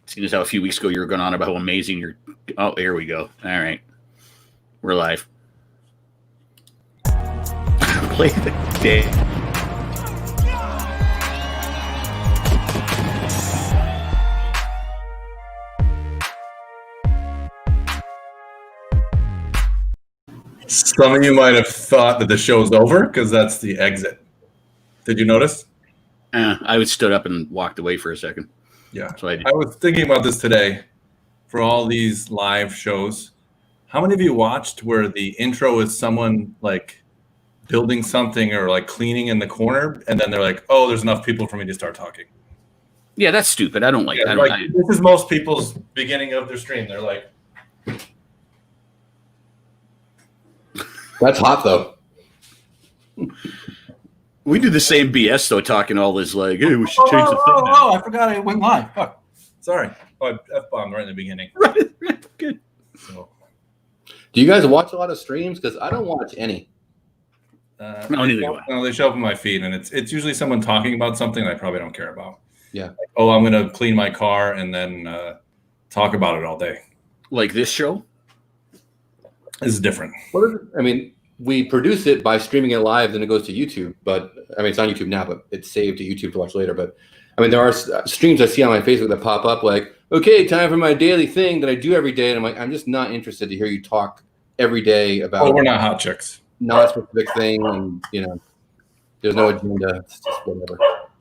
Seeing as how a few weeks ago you were going on about how amazing you're. Oh, here we go. All right. We're live. Play the day. Some of you might have thought that the show's over because that's the exit. Did you notice? I stood up and walked away for a second. Yeah. So I was thinking about this today for all these live shows. How many of you watched where the intro is someone like building something or like cleaning in the corner, and then they're like, "Oh, there's enough people for me to start talking." Yeah, that's stupid. I don't like that. This is most people's beginning of their stream. They're like, "That's hot, though." We do the same BS though, talking all this like, "Hey, we should change the thing." Oh, I forgot I went live. Fuck. Sorry. Oh, I F-bombed right in the beginning. Right. Good. So, do you guys watch a lot of streams? Because I don't watch any. No, neither do I. No, they show up on my feed, and it's usually someone talking about something I probably don't care about. Yeah. Like, oh, I'm gonna clean my car and then talk about it all day. Like this show. This is different. What is it? I mean, we produce it by streaming it live, then it goes to YouTube. But I mean, it's on YouTube now, but it's saved to YouTube to watch later. But I mean, there are streams I see on my Facebook that pop up like, "Okay, time for my daily thing that I do every day," and I'm like, I'm just not interested to hear you talk every day about. Oh, we're not hot chicks. Not a specific thing, and there's no agenda. It's just whatever.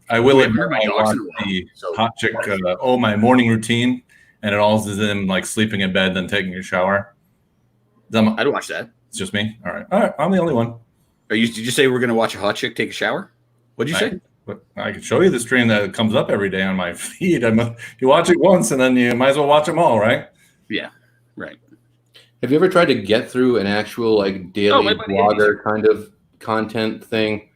I will admit, I watch the hot chick. My morning routine, and it all is them like sleeping in bed, then taking a shower. I'd watch that. It's just me. All right. I'm the only one. Did you say we're going to watch a hot chick take a shower? What'd you say? I can show you the stream that comes up every day on my feed. You watch it once, and then you might as well watch them all, right? Yeah. Right. Have you ever tried to get through an actual like daily blogger kind of content thing?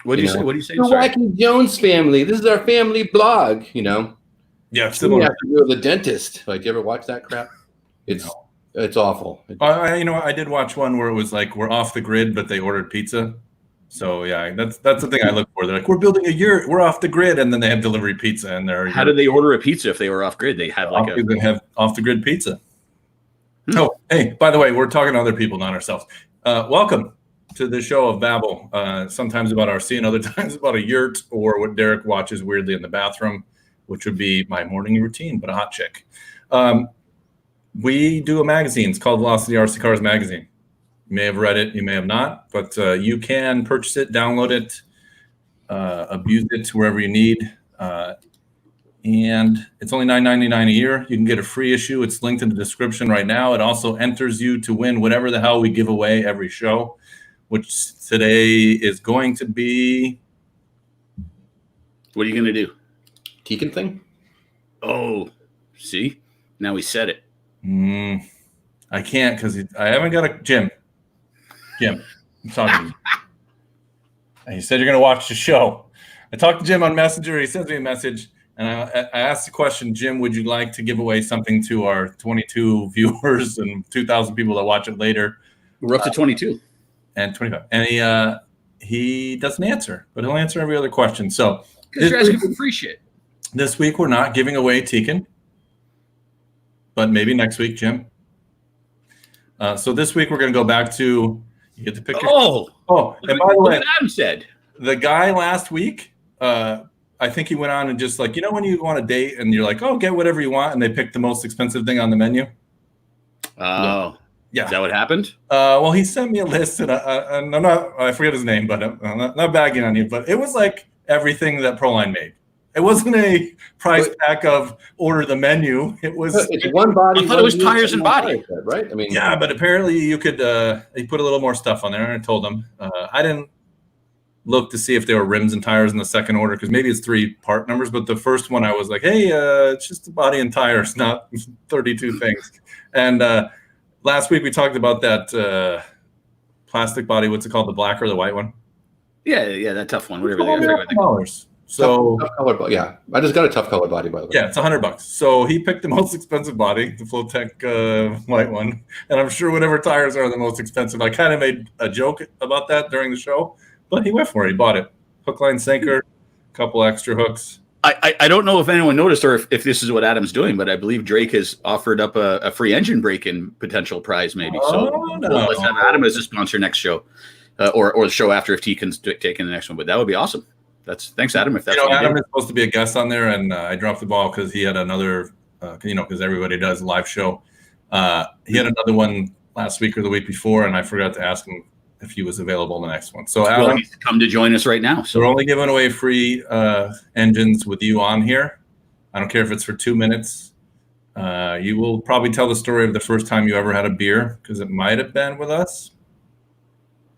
What do you say? What do you say? The Wacky Jones family. This is our family blog. Yeah, similar. You have to go to the dentist. Like, do you ever watch that crap? It's awful. I did watch one where it was like we're off the grid, but they ordered pizza. So yeah, that's the thing I look for. They're like, we're building a yurt, we're off the grid, and then they have delivery pizza, and they're. How did they order a pizza if they were off grid? They had they have off the grid pizza. Oh, hey, by the way, we're talking to other people, not ourselves. Welcome to the show of Babble. Sometimes about RC and other times about a yurt or what Derek watches weirdly in the bathroom, which would be my morning routine, but a hot chick. We do a magazine. It's called Velocity RC Cars Magazine. You may have read it, you may have not, but you can purchase it, download it, abuse it wherever you need. And it's only $9.99 a year. You can get a free issue. It's linked in the description right now. It also enters you to win whatever the hell we give away every show, which today is going to be. What are you going to do? Tekin thing? Oh, see? Now we said it. I can't because I haven't got a Jim. I'm talking to you. And he said you're going to watch the show. I talked to Jim on Messenger. He sends me a message. And I asked the question, Jim, would you like to give away something to our 22 viewers and 2,000 people that watch it later? We're up to 22. And 25. And he doesn't answer, but he'll answer every other question. So because you're asking for free shit. This week we're not giving away Tekin, but maybe next week, Jim. So this week we're going to go back to you get to pick. And by the way, Adam said the guy last week. I think he went on and just like, when you want a date and you're like, oh, get whatever you want. And they picked the most expensive thing on the menu. Oh, yeah. Is that what happened? Well, he sent me a list and I forget his name, but I'm not bagging on you, but it was like everything that Proline made. It wasn't a price pack of order the menu. It was it's one body. I thought it was tires and body, right? I mean, yeah, but apparently you could, he put a little more stuff on there and I told him, I didn't look to see if there were rims and tires in the second order because maybe it's 3 part numbers, but the first one I was like, hey, it's just the body and tires, not 32 things. And last week we talked about that plastic body. What's it called? The black or the white one? Yeah, that tough one. Whatever they are. $100. So tough color, yeah, I just got a tough color body, by the way. Yeah, it's $100. So he picked the most expensive body, the Flowtech white one, and I'm sure whatever tires are the most expensive. I kind of made a joke about that during the show. But he went for it. He bought it. Hook, line, sinker, a couple extra hooks. I don't know if anyone noticed or if this is what Adam's doing, but I believe Drake has offered up a free engine break-in potential prize, maybe. So let's have Adam as a sponsor next show, or the show after if he can take in the next one. But that would be awesome. Thanks, Adam. If that's Adam is supposed to be a guest on there, and I dropped the ball because he had another, because everybody does a live show. He had another one last week or the week before, and I forgot to ask him if he was available in the next one. So Adam, he's come to join us right now. So we're only giving away free engines with you on here. I don't care if it's for 2 minutes. You will probably tell the story of the first time you ever had a beer, because it might have been with us.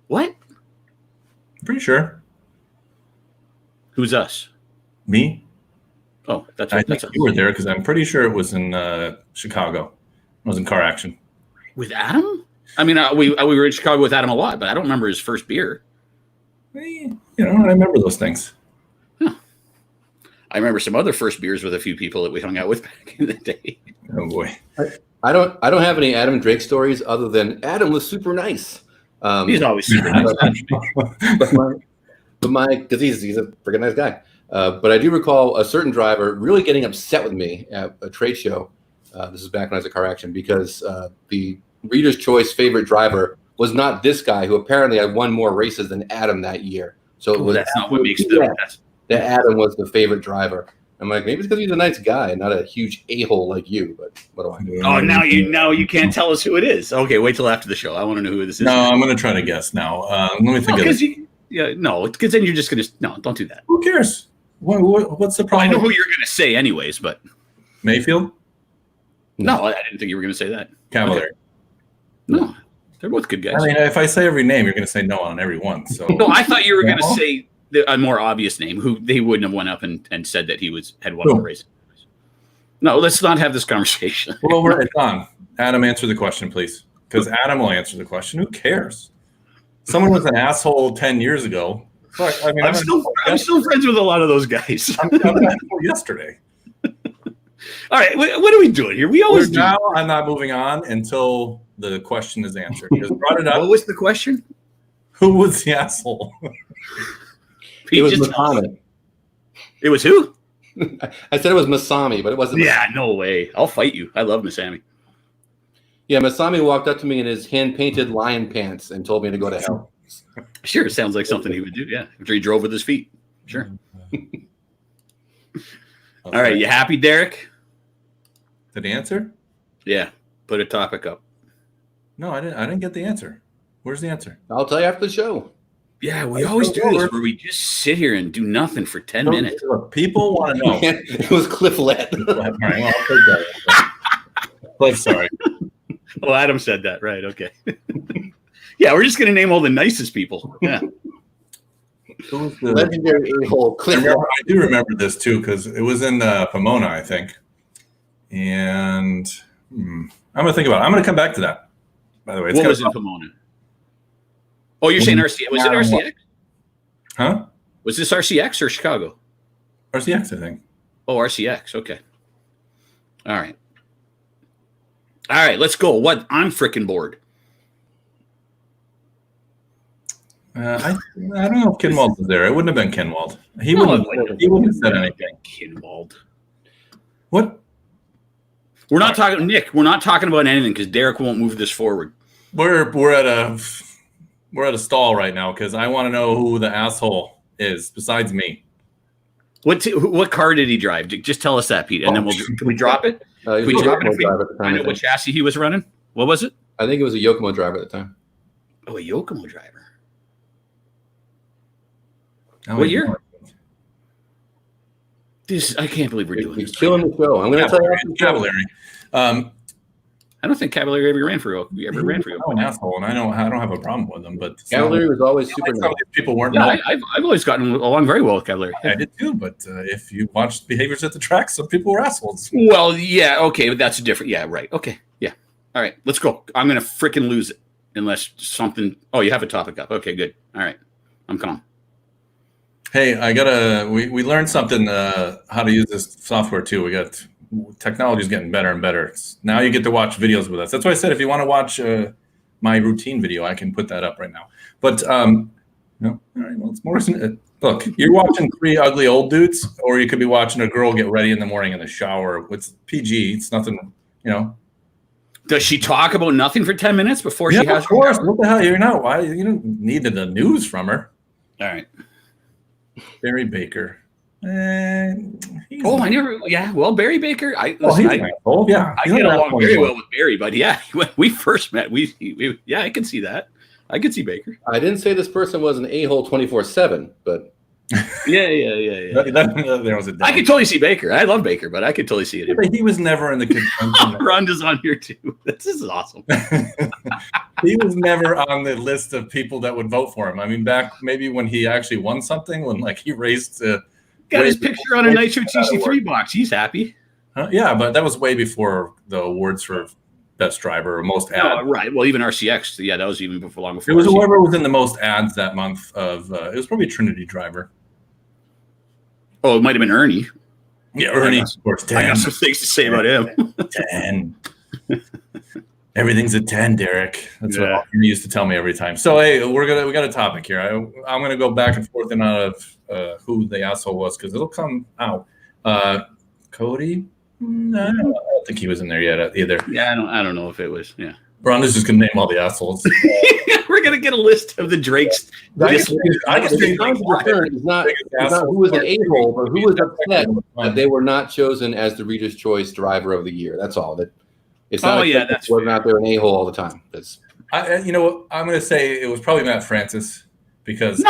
What? I'm pretty sure. Who's us? Me. Oh, I think you were there because I'm pretty sure it was in Chicago. It was in car action. With Adam? I mean, we were in Chicago with Adam a lot, but I don't remember his first beer. I remember those things. Huh. I remember some other first beers with a few people that we hung out with back in the day. Oh boy. I don't have any Adam Drake stories other than Adam was super nice. He's always super nice. Because he's a freaking nice guy. But I do recall a certain driver really getting upset with me at a trade show. This is back when I was at Car Action, because the Reader's Choice favorite driver was not this guy, who apparently had won more races than Adam that year. So it was that's not what makes that Adam was the favorite driver. I'm like, maybe it's because he's a nice guy and not a huge a-hole like you. But what do I do? Oh, now you can't tell us who it is. Okay, wait till after the show. I want to know who this is. No, I'm going to try to guess now. Let me think of it. Because then you're just going to don't do that. Who cares? What's the problem? I know who you're going to say anyways, but Mayfield? No, I didn't think you were going to say that. Cavalier. Okay. No, they're both good guys. I mean, if I say every name, you're going to say no on every one. So no, I thought you were going to say a more obvious name, who they wouldn't have went up and said that he had won the race. No, let's not have this conversation. Well, it's on. Adam, answer the question, please, because Adam will answer the question. Who cares? Someone was an asshole 10 years ago. Fuck, I mean, I'm still friends with a lot of those guys. I'm an asshole yesterday. All right, what are we doing here? We always do. Now I'm not moving on until the question is answered. Just brought it up. What was the question? Who was the asshole? It was Masami. It was who? I said it was Masami, but it wasn't. Yeah, no way. I'll fight you. I love Masami. Yeah, Masami walked up to me in his hand-painted lion pants and told me to go to hell. Sure, sounds like something he would do. Yeah, after he drove with his feet. Sure. All right, you happy, Derek? Did he answer? Yeah, put a topic up. No, I didn't get the answer. Where's the answer? I'll tell you after the show. Yeah, we always do this where we just sit here and do nothing for 10 minutes. People want to know. It was Cliff Lett. All right, well, I'll take that. Cliff, sorry. Oh, Adam said that. Right, okay. Yeah, we're just going to name all the nicest people. Yeah. Who's the legendary a-hole Cliff Lett? I do remember this, too, because it was in Pomona, I think. And I'm going to think about it. I'm going to come back to that, by the way. What was in Pomona? Oh, you're saying RCX? Was it RCX? Huh? Was this RCX or Chicago? RCX, I think. Oh, RCX. Okay. All right. All right, let's go. What? I'm freaking bored. I don't know if Kinwald was there. It wouldn't have been Kinwald. He wouldn't have said anything. Kinwald. What? We're not talking, Nick. We're not talking about anything because Derek won't move this forward. We're at a stall right now because I want to know who the asshole is besides me. What car did he drive? Just tell us that, Pete, and then can we drop it? Can we drop it if we find out what chassis he was running? What was it? I think it was a Yokomo driver at the time. Oh, a Yokomo driver. Oh, what year? I can't believe we're doing this. Killing the show. I'm going to tell you. Cavalier. I don't think Cavalier ever ran for you. I'm an asshole, and I don't have a problem with him. But Cavalier was always super nice. People weren't. Yeah, I've always gotten along very well with Cavalier. I did too, but if you watched behaviors at the track, some people were assholes. Well, yeah, okay, but that's different. Yeah, right. Okay, yeah. All right, let's go. I'm gonna freaking lose it unless something. Oh, you have a topic up. Okay, good. All right, I'm calm. Hey, we learned something how to use this software too. Technology is getting better and better. Now you get to watch videos with us. That's why I said if you want to watch my routine video, I can put that up right now. But No, all right. Well, it's more. Look, you're watching three ugly old dudes, or you could be watching a girl get ready in the morning in the shower. It's PG. It's nothing. Does she talk about nothing for 10 minutes before Yeah, she has? of course. What the hell? You're not. Why? You don't need the news from her. All right. Barry Baker. I never. Yeah, well, Barry Baker. I get along very well with Barry, but yeah, when we first met, we I can see that. I could see Baker. I didn't say this person was an a-hole 24/7, but yeah. There was I could totally see Baker. I love Baker, but I could totally see it. He was never in the contention. Rhonda's on here too. This is awesome. He was never on the list of people that would vote for him. I mean, back maybe when he actually won something, when like he got his picture on a Nitro TC3 box. He's happy. Yeah, but that was way before the awards for best driver or most ads. Right. Well, even RCX. Yeah, that was even long before. It was whoever was in the most ads that month. It was probably Trinity driver. Oh, it might have been Ernie. Yeah, Ernie. Of course, 10. I got some things to say about him. 10. Everything's a 10, Derek. That's what you used to tell me every time. So hey, we got a topic here. I'm gonna go back and forth and out of who the asshole was because it'll come out. Cody. No, I don't think he was in there yet either. Yeah, I don't know if it was. Yeah. Ronda's just gonna name all the assholes. We're gonna get a list of the Drakes. It's not who was an a-hole, but who was upset that they were not chosen as the Reader's Choice Driver of the Year. That's all. It's not that's whether or not they're an a-hole all the time. You know what? I'm gonna say it was probably Matt Francis because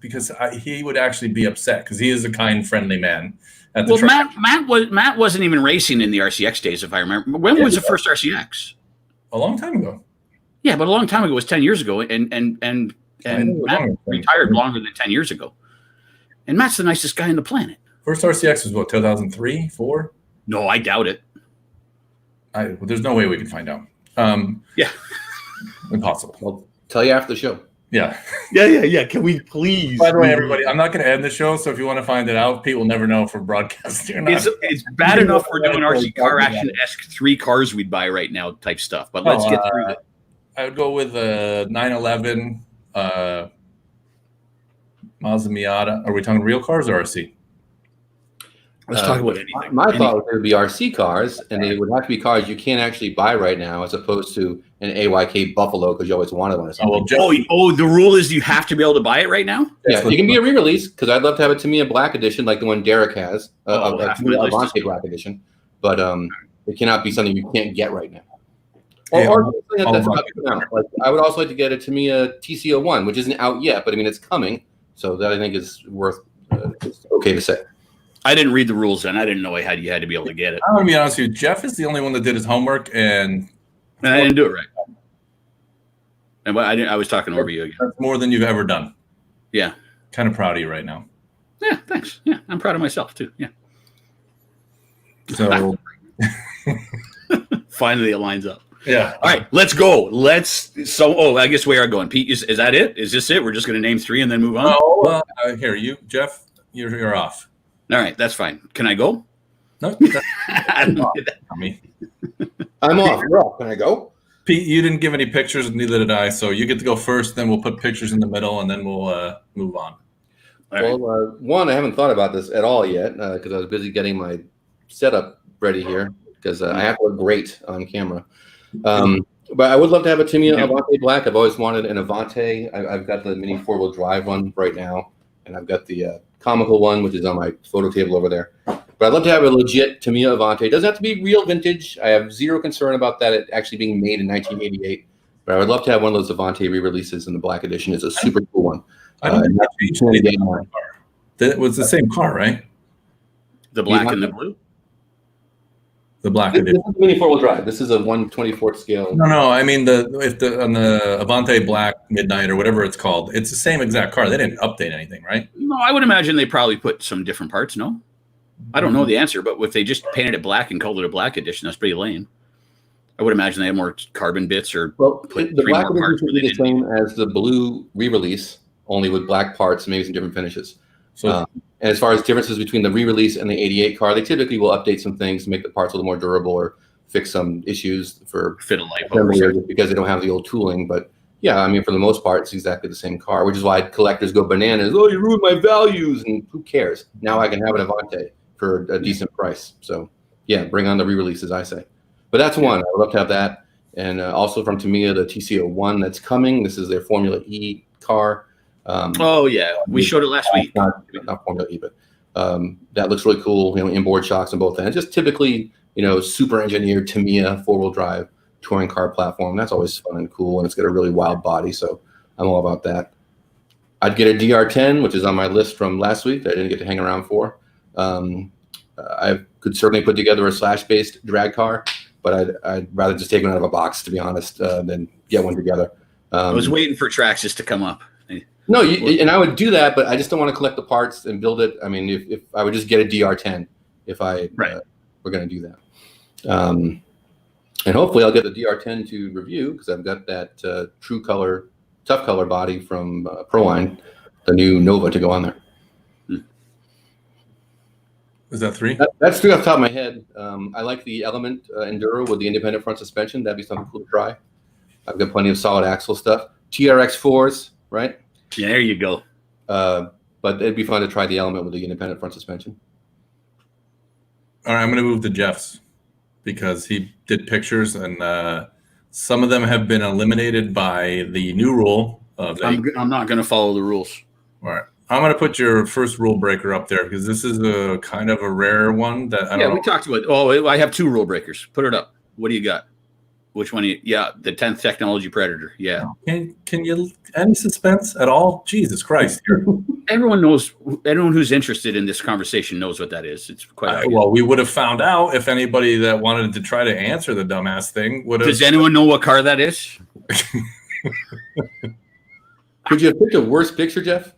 because he would actually be upset because he is a kind, friendly man. Well, Matt wasn't even racing in the RCX days, if I remember. When was the first RCX? A long time ago. Yeah, but a long time ago was 10 years ago, and Matt retired longer than 10 years ago. And Matt's the nicest guy on the planet. First RCX was what, 2003, 4? No, I doubt it. There's no way we can find out. Yeah, impossible. I'll tell you after the show. Yeah. Can we please? By the way, everybody, I'm not going to end the show, so if you want to find it out, Pete will never know if we're broadcasting or not. It's bad enough we're doing RC Car Action-esque 3 cars we'd buy right now type stuff, but let's get through it. I would go with a 911 Mazda Miata. Are we talking real cars or RC? Let's talk about anything. My thought was it would be RC cars, and they would have to be cars you can't actually buy right now, as opposed to an AYK Buffalo because you always wanted one or something. The rule is you have to be able to buy it right now? Yeah, you can be a re-release because I'd love to have a Tamiya Black Edition like the one Derek has, a Avante Black Edition, but it cannot be something you can't get right now. Or something that's not out. Like, I would also like to get a Tamiya TC01, which isn't out yet, but I mean it's coming, so that I think is worth. It's okay to say. I didn't read the rules, and I didn't know you had to be able to get it. I'm gonna be honest with you. Jeff is the only one that did his homework, and I didn't do it right. And I was talking over you again. That's more than you've ever done. Yeah, kind of proud of you right now. Yeah, thanks. Yeah, I'm proud of myself too. Yeah. So finally, it lines up. Yeah. All right, let's go. I guess we are going. Pete, is that it? Is this it? We're just going to name 3 and then move on? No. Here, Jeff, you're off. All right, that's fine. Can I go? No. I'm off. You're off. Can I go? Pete, you didn't give any pictures, neither did I. So you get to go first. Then we'll put pictures in the middle, and then we'll move on. Well, one, I haven't thought about this at all yet because I was busy getting my setup ready here because I have to look great on camera. But I would love to have a Tamiya Avante Black. I've always wanted an Avante. I've got the mini 4-wheel drive one right now, and I've got the comical one, which is on my photo table over there. But I'd love to have a legit Tamiya Avante. It doesn't have to be real vintage. I have zero concern about that it actually being made in 1988. But I would love to have one of those Avante re-releases, and the Black Edition is a super cool one. I don't think that was the same car, right? The black and the blue? The Black Edition. Edition. This is a mini 4-wheel drive. This is a 1/24th scale. No. I mean, on the Avante Black Midnight or whatever it's called, it's the same exact car. They didn't update anything, right? No, I would imagine they probably put some different parts. No, I don't know the answer, but if they just painted it black and called it a Black Edition, that's pretty lame. I would imagine they have more carbon bits or put the Black Edition would be the same as the blue re-release, only with black parts and maybe some different finishes. So, and as far as differences between the re-release and the 88 car, they typically will update some things to make the parts a little more durable or fix some issues for fit a lipo because they don't have the old tooling. But yeah, I mean, for the most part, it's exactly the same car, which is why collectors go bananas. Oh, you ruined my values, and who cares? Now I can have an Avante for a decent price. So, yeah, bring on the re-releases, I say. But that's one. I would love to have that. And also from Tamiya, the TC01 that's coming. This is their Formula E car. Oh, yeah. We showed it last week. Not Formula E, but that looks really cool. Inboard shocks on both ends. Just typically, super engineered Tamiya four-wheel drive touring car platform. That's always fun and cool, and it's got a really wild body, so I'm all about that. I'd get a DR10, which is on my list from last week that I didn't get to hang around for. I could certainly put together a slash-based drag car, but I'd rather just take one out of a box, to be honest, than get one together. I was waiting for Traxxas to come up. No, and I would do that, but I just don't want to collect the parts and build it. I mean, if I would just get a DR10 if I were going to do that. And hopefully I'll get the DR10 to review because I've got that true color, tough color body from Proline, the new Nova, to go on there. Is that 3? That's 3 off the top of my head. I like the Element Enduro with the independent front suspension. That'd be something cool to try. I've got plenty of solid axle stuff. TRX 4s, right? Yeah, there you go. But it'd be fun to try the Element with the independent front suspension. All right, I'm going to move to Jeff's because he did pictures, and some of them have been eliminated by the new rule. I'm not going to follow the rules. All right. I'm going to put your first rule breaker up there because this is a kind of a rare one that I don't know. We talked about. Oh, I have 2 rule breakers. Put it up. What do you got? Which one? The 10th Technology Predator. Yeah. Can you any suspense at all? Jesus Christ! Everyone knows. Anyone who's interested in this conversation knows what that is. It's quite obvious. Well, we would have found out if anybody that wanted to try to answer the dumbass thing would have. Does anyone know what car that is? Could you have picked a worse picture, Jeff?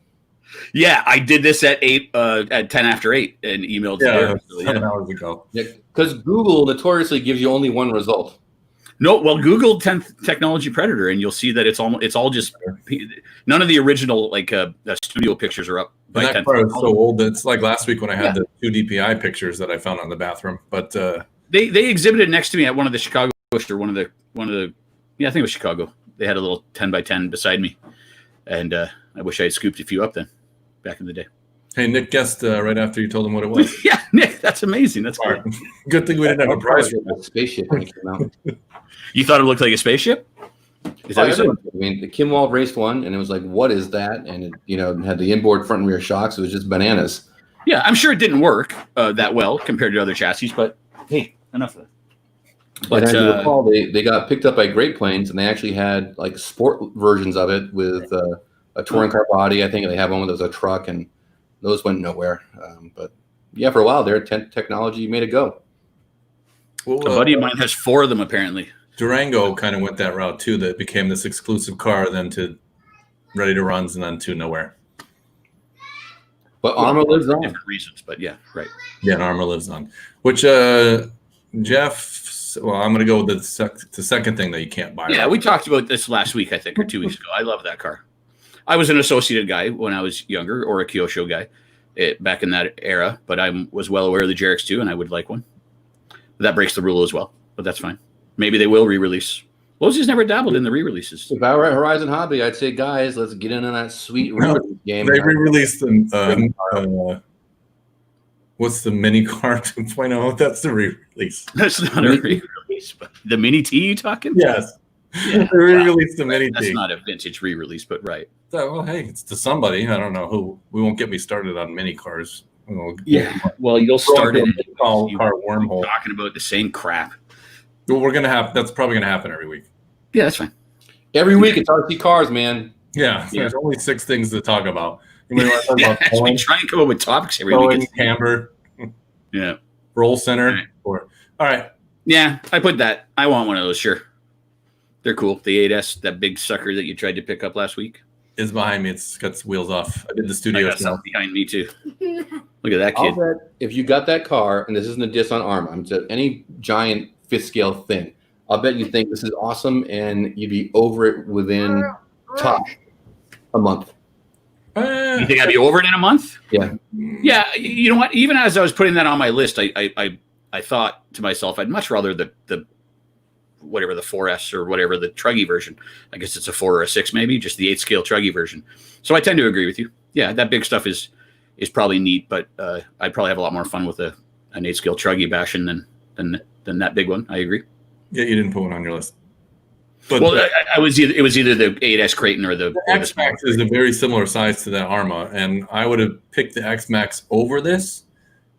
Yeah, I did this at 10 after 8 and emailed. 7 hours ago. Yeah, because Google notoriously gives you only one result. No, well, Google 10th Technology Predator, and you'll see that it's all just none of the original studio pictures are up. And that car is so old that it's like last week when I had the 2 DPI pictures that I found on the bathroom. But they exhibited next to me at one of the Chicago or one of the I think it was Chicago. They had a little 10x10 beside me, and I wish I had scooped a few up then back in the day. Hey, Nick guessed right after you told him what it was. Yeah, Nick, that's amazing. That's great. Good thing we didn't have a prize for that spaceship when it came out. You thought it looked like a spaceship? Is that what you said? I mean, the Kim Wall raced one, and it was like, what is that? And it had the inboard front and rear shocks. It was just bananas. Yeah, I'm sure it didn't work that well compared to other chassis, but hey, enough of that. But as you recall, they got picked up by Great Plains, and they actually had like sport versions of it with a touring car body. I think they have one with a truck, and those went nowhere. But yeah, for a while there, 10th Technology made it go. Well, a buddy of mine has 4 of them apparently. Durango kind of went that route too. That became this exclusive car, then to ready to runs, and then to nowhere. But Armor lives on. Different reasons, but yeah, right. Yeah, and Armor lives on. Which Jeff, well, I'm going to go with the second thing that you can't buy. Yeah, we talked about this last week, I think, or 2 weeks ago. I love that car. I was an Associated guy when I was younger, or a Kyosho guy back in that era, but I was well aware of the Jerix too, and I would like one. That breaks the rule as well, but that's fine. Maybe they will re-release. Losey's never dabbled in the re-releases. If I were at Horizon Hobby, I'd say, guys, let's get in on that sweet game. They re-released them. What's the mini car 2.0? That's the re-release. That's not a re-release. But the Mini T you talking? Yes. Yeah. They re-released the Mini T. That's not a vintage re-release, but right. Well, hey, it's to somebody. I don't know who. We won't get me started on mini cars. Yeah. Well, you'll start it. Car wormhole. Talking about the same crap. Well, we're gonna have. That's probably gonna happen every week. Yeah, that's fine. Every week it's RC cars, man. Yeah, there's only 6 things to talk about. You want to talk about we try and come up with topics every week. Camber. Yeah. Roll center. All right. Yeah, I put that. I want one of those. Sure. They're cool. The 8S, that big sucker that you tried to pick up last week, is behind me. It's got wheels off. I did the studio stuff behind me too. Look at that kid. If you got that car, and this isn't a diss on Arma, I'm just any giant 5th scale thing, I'll bet you think this is awesome, and you'd be over it within a month. You think I'd be over it in a month? Yeah. Yeah. You know what? Even as I was putting that on my list, I thought to myself, I'd much rather the whatever the 4S or whatever the truggy version. I guess it's a 4 or a 6 maybe, just the 8 scale truggy version. So I tend to agree with you. Yeah, that big stuff is probably neat, but I'd probably have a lot more fun with an 8 scale truggy bashing than that big one. I agree. Yeah, you didn't put one on your list. But well, it was either the 8S Creighton or the X-Max is a very similar size to the Arma, and I would have picked the X-Max over this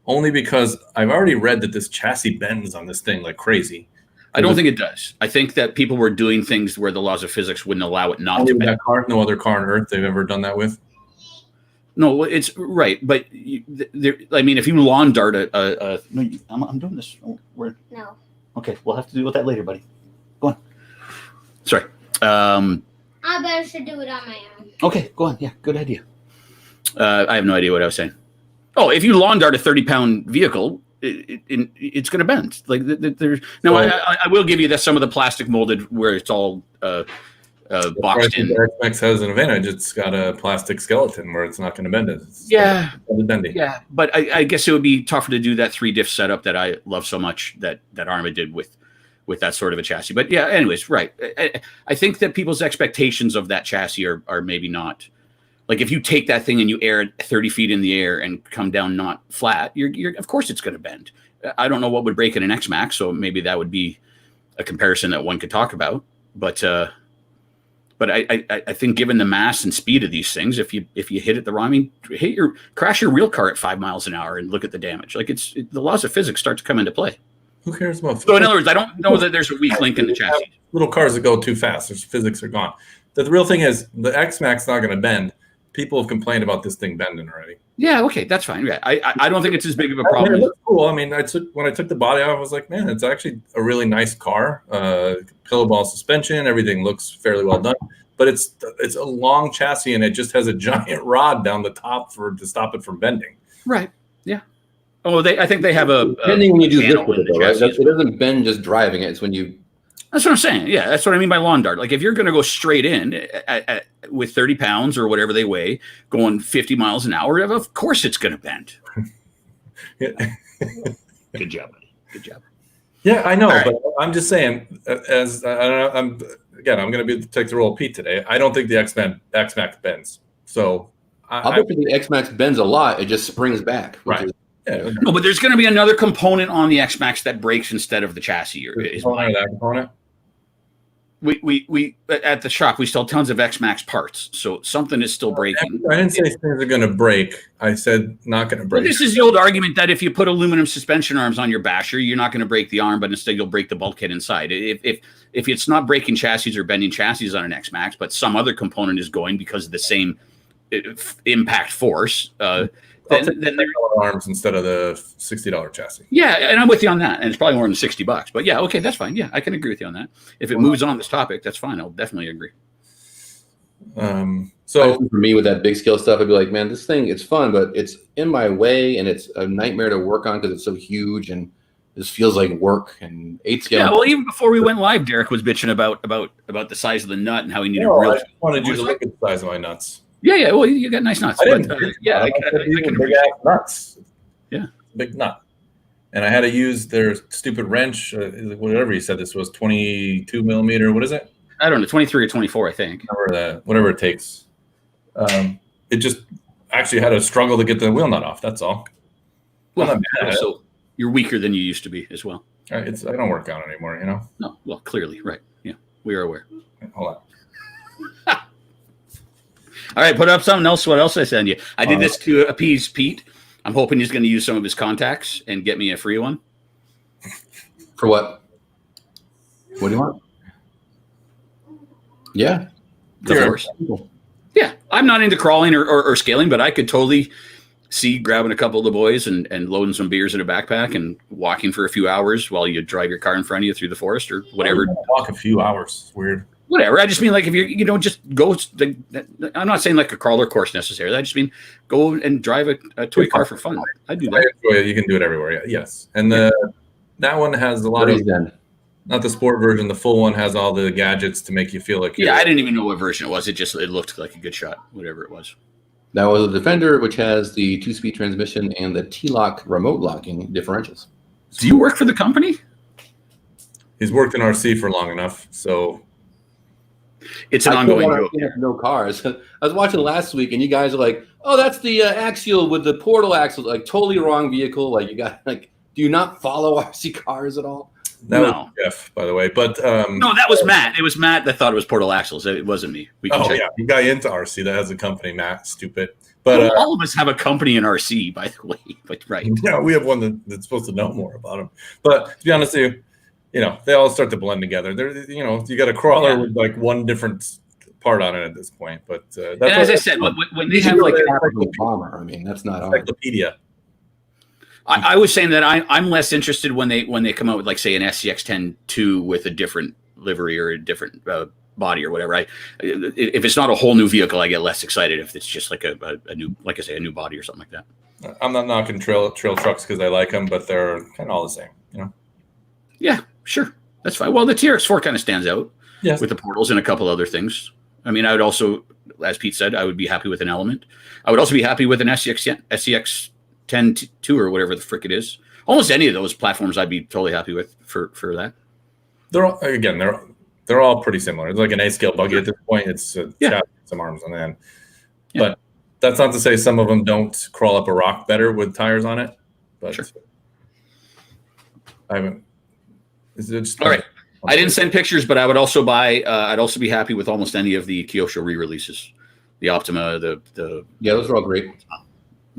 only because I've already read that this chassis bends on this thing like crazy. I don't think it does. I think that people were doing things where the laws of physics wouldn't allow it not to bend. That car, no other car on Earth they've ever done that with. No, it's right, but I mean, if you lawn dart no, I'm doing this. Oh, no. Okay, we'll have to deal with that later, buddy. Go on. Sorry. I better should do it on my own. Okay, go on. Yeah, good idea. I have no idea what I was saying. Oh, if you lawn dart a 30-pound vehicle, it's going to bend. Like there's now, I will give you that some of the plastic molded where it's all boxed in. The X-Max has an advantage. It's got a plastic skeleton where it's not going to bend it. Yeah, but I guess it would be tougher to do that 3-diff setup that I love so much that Arma did with that sort of a chassis. But yeah, anyways, right. I think that people's expectations of that chassis are maybe not. Like if you take that thing and you air it 30 feet in the air and come down not flat, you're of course it's going to bend. I don't know what would break in an X-Max, so maybe that would be a comparison that one could talk about. But I think given the mass and speed of these things, if you hit it the wrong, I mean, crash your real car at 5 miles an hour and look at the damage. Like the laws of physics start to come into play. Who cares about? So in other words, I don't know that there's a weak link in the chassis. Little cars that go too fast, there's physics are gone. The real thing is the X-Max not going to bend. People have complained about this thing bending already. Yeah, okay, that's fine. Yeah, I don't think it's as big of a problem. It looks cool. I mean, when I took the body off, I was like, man, it's actually a really nice car. Pillow ball suspension, everything looks fairly well done. But it's a long chassis and it just has a giant rod down the top to stop it from bending. Right. Yeah. Oh, I think they have a bending when you do lift with it, though, right? It doesn't bend just driving it. It's when you. That's what I'm saying. Yeah, that's what I mean by lawn dart. Like if you're going to go straight in with 30 pounds or whatever they weigh, going 50 miles an hour, of course it's going to bend. Yeah. Good job, buddy. Good job. Yeah, I know, but I'm just saying, I'm going to take the role of Pete today. I don't think the X-Max bends. So I'll bet the X-Max bends a lot. It just springs back. Right. Yeah. No, but there's going to be another component on the X-Max that breaks instead of the chassis. That component? We at the shop we sell tons of X-Max parts, so something is still breaking. I didn't say things are going to break. I said not going to break. Well, this is the old argument that if you put aluminum suspension arms on your basher, you're not going to break the arm, but instead you'll break the bulkhead inside. If it's not breaking chassis or bending chassis on an X-Max, but some other component is going because of the same impact force. Then they're arms instead of the $60 chassis. Yeah, and I'm with you on that. And it's probably more than $60. But yeah, okay, that's fine. Yeah, I can agree with you on that. If it moves on this topic, that's fine. I'll definitely agree. So for me with that big scale stuff, I'd be like, man, this thing, it's fun, but it's in my way and it's a nightmare to work on because it's so huge and this feels like work and 8 scale. Yeah, well, even before we went live, Derek was bitching about the size of the nut and how he needed real. I wanted you to look at the size of my nuts. Yeah. Well, you got nice nuts. I didn't. I can big ass nuts. Yeah, big nut. And I had to use their stupid wrench, whatever you said this was, 22 millimeter. What is it? I don't know, 23 or 24, I think. Whatever it takes. It just actually had a struggle to get the wheel nut off. That's all. Well, so you're weaker than you used to be as well. I don't work out anymore, you know. No, well, clearly, right? Yeah, we are aware. Hold on. All right, put up something else. What else did I send you? I did this to appease Pete. I'm hoping he's going to use some of his contacts and get me a free one. For what? What do you want? Yeah. Of course. Yeah, I'm not into crawling or scaling, but I could totally see grabbing a couple of the boys and loading some beers in a backpack and walking for a few hours while you drive your car in front of you through the forest or whatever. Walk a few hours. It's weird. Whatever. I just mean like if you don't just go. I'm not saying like a crawler course necessarily. I just mean go and drive a toy car for fun. I do that. You can do it everywhere. Yes, and that one has a lot of. Not the sport version. The full one has all the gadgets to make you feel like. Yeah, I didn't even know what version it was. It looked like a good shot. Whatever it was. That was a Defender, which has the 2-speed transmission and the T-lock remote locking differentials. Do you work for the company? He's worked in RC for long enough, so it's an ongoing joke. No cars. I was watching last week, and you guys are like, "Oh, that's the Axial with the portal axle." Like, totally wrong vehicle. Like, you got like, do you not follow RC cars at all? That was Jeff, by the way. But no, that was Matt. It was Matt that thought it was portal axles. It wasn't me. We can check. The guy into RC that has a company, Matt. Stupid. But well, all of us have a company in RC, by the way. But right. Yeah, we have one that's supposed to know more about them. But to be honest with you, they all start to blend together. They're, you got a crawler with like one different part on it at this point. But that's and as I said, when they have like a bomber, I mean, that's not encyclopedia. I was saying that I'm less interested when they come out with, like, say, an SCX-10-2 with a different livery or a different body or whatever. If it's not a whole new vehicle, I get less excited if it's just like a new, like I say, a new body or something like that. I'm not knocking trail trucks because I like them, but they're kind of all the same, Yeah, sure, that's fine. Well, the TRX4 kind of stands out, yes, with the portals and a couple other things. I mean, I would also, as Pete said, I would be happy with an Element. I would also be happy with an SCX 10-2 or whatever the frick it is. Almost any of those platforms I'd be totally happy with for that. They're all pretty similar. It's like an A-scale buggy at this point. It's some arms on the end. Yeah. But that's not to say some of them don't crawl up a rock better with tires on it. But sure. I haven't. All right. I didn't send pictures, but I would also buy. I'd also be happy with almost any of the Kyosho re-releases. The Optima, the those are all great.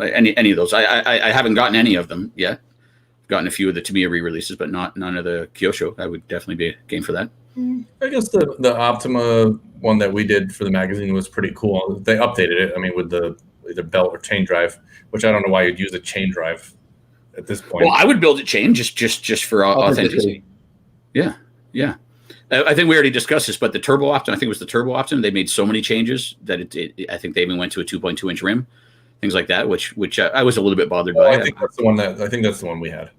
Any of those. I haven't gotten any of them yet. I've gotten a few of the Tamiya re-releases, but none of the Kyosho. I would definitely be game for that. I guess the Optima one that we did for the magazine was pretty cool. They updated it. I mean, with the either belt or chain drive, which I don't know why you'd use a chain drive at this point. Well, I would build a chain just for authenticity. Yeah. I think we already discussed this, but the Turbo Optima, I think it was the Turbo Optima. They made so many changes that I think they even went to a 2.2 inch rim, things like that, which I was a little bit bothered by. I think that's the one we had.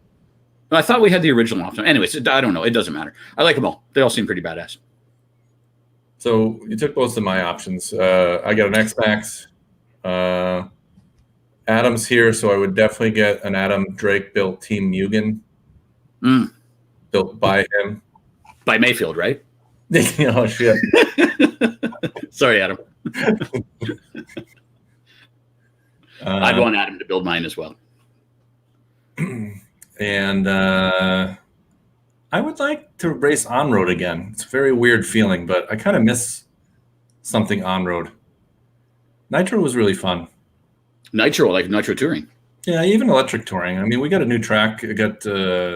I thought we had the original Optima. Anyways, I don't know. It doesn't matter. I like them all. They all seem pretty badass. So you took most of my options. I got an X-Max. Adam's here, so I would definitely get an Adam Drake built Team Mugen. Built by him. By Mayfield, right? Oh, shit. Sorry, Adam. I'd want Adam to build mine as well. And I would like to race on-road again. It's a very weird feeling, but I kind of miss something on-road. Nitro was really fun. Nitro, like Nitro Touring. Yeah, even electric touring. I mean, we got a new track. We got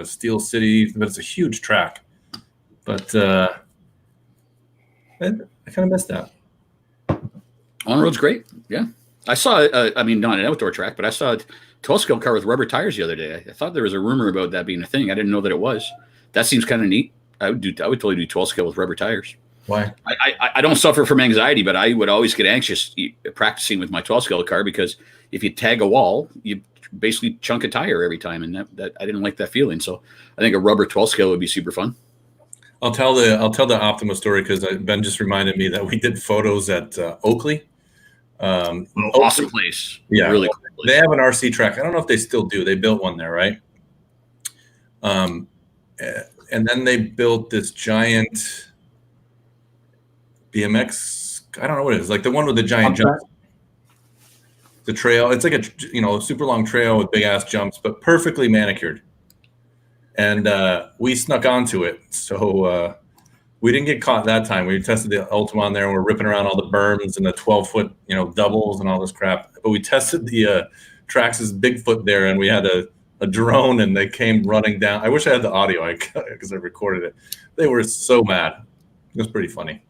Steel City, but it's a huge track. But I kind of missed that. On-road's great. Yeah. I saw, I mean, not an outdoor track, but I saw a 12-scale car with rubber tires the other day. I thought there was a rumor about that being a thing. I didn't know that it was. That seems kind of neat. I would totally do 12-scale with rubber tires. Why? I don't suffer from anxiety, but I would always get anxious practicing with my 12-scale car because if you tag a wall, you basically chunk a tire every time, and that I didn't like that feeling. So I think a rubber 12-scale would be super fun. I'll tell the Optima story because Ben just reminded me that we did photos at Oakley. Awesome place. Yeah, really cool place. They have an RC track. I don't know if they still do. They built one there, right? And then they built this giant BMX. I don't know what it is. Like the one with the giant jumps. The trail. It's like a super long trail with big ass jumps, but perfectly manicured. And we snuck onto it, so we didn't get caught that time. We tested the Ultima on there, and we're ripping around all the berms and the 12-foot, doubles and all this crap. But we tested the Traxxas Bigfoot there, and we had a drone, and they came running down. I wish I had the audio because I recorded it. They were so mad. It was pretty funny.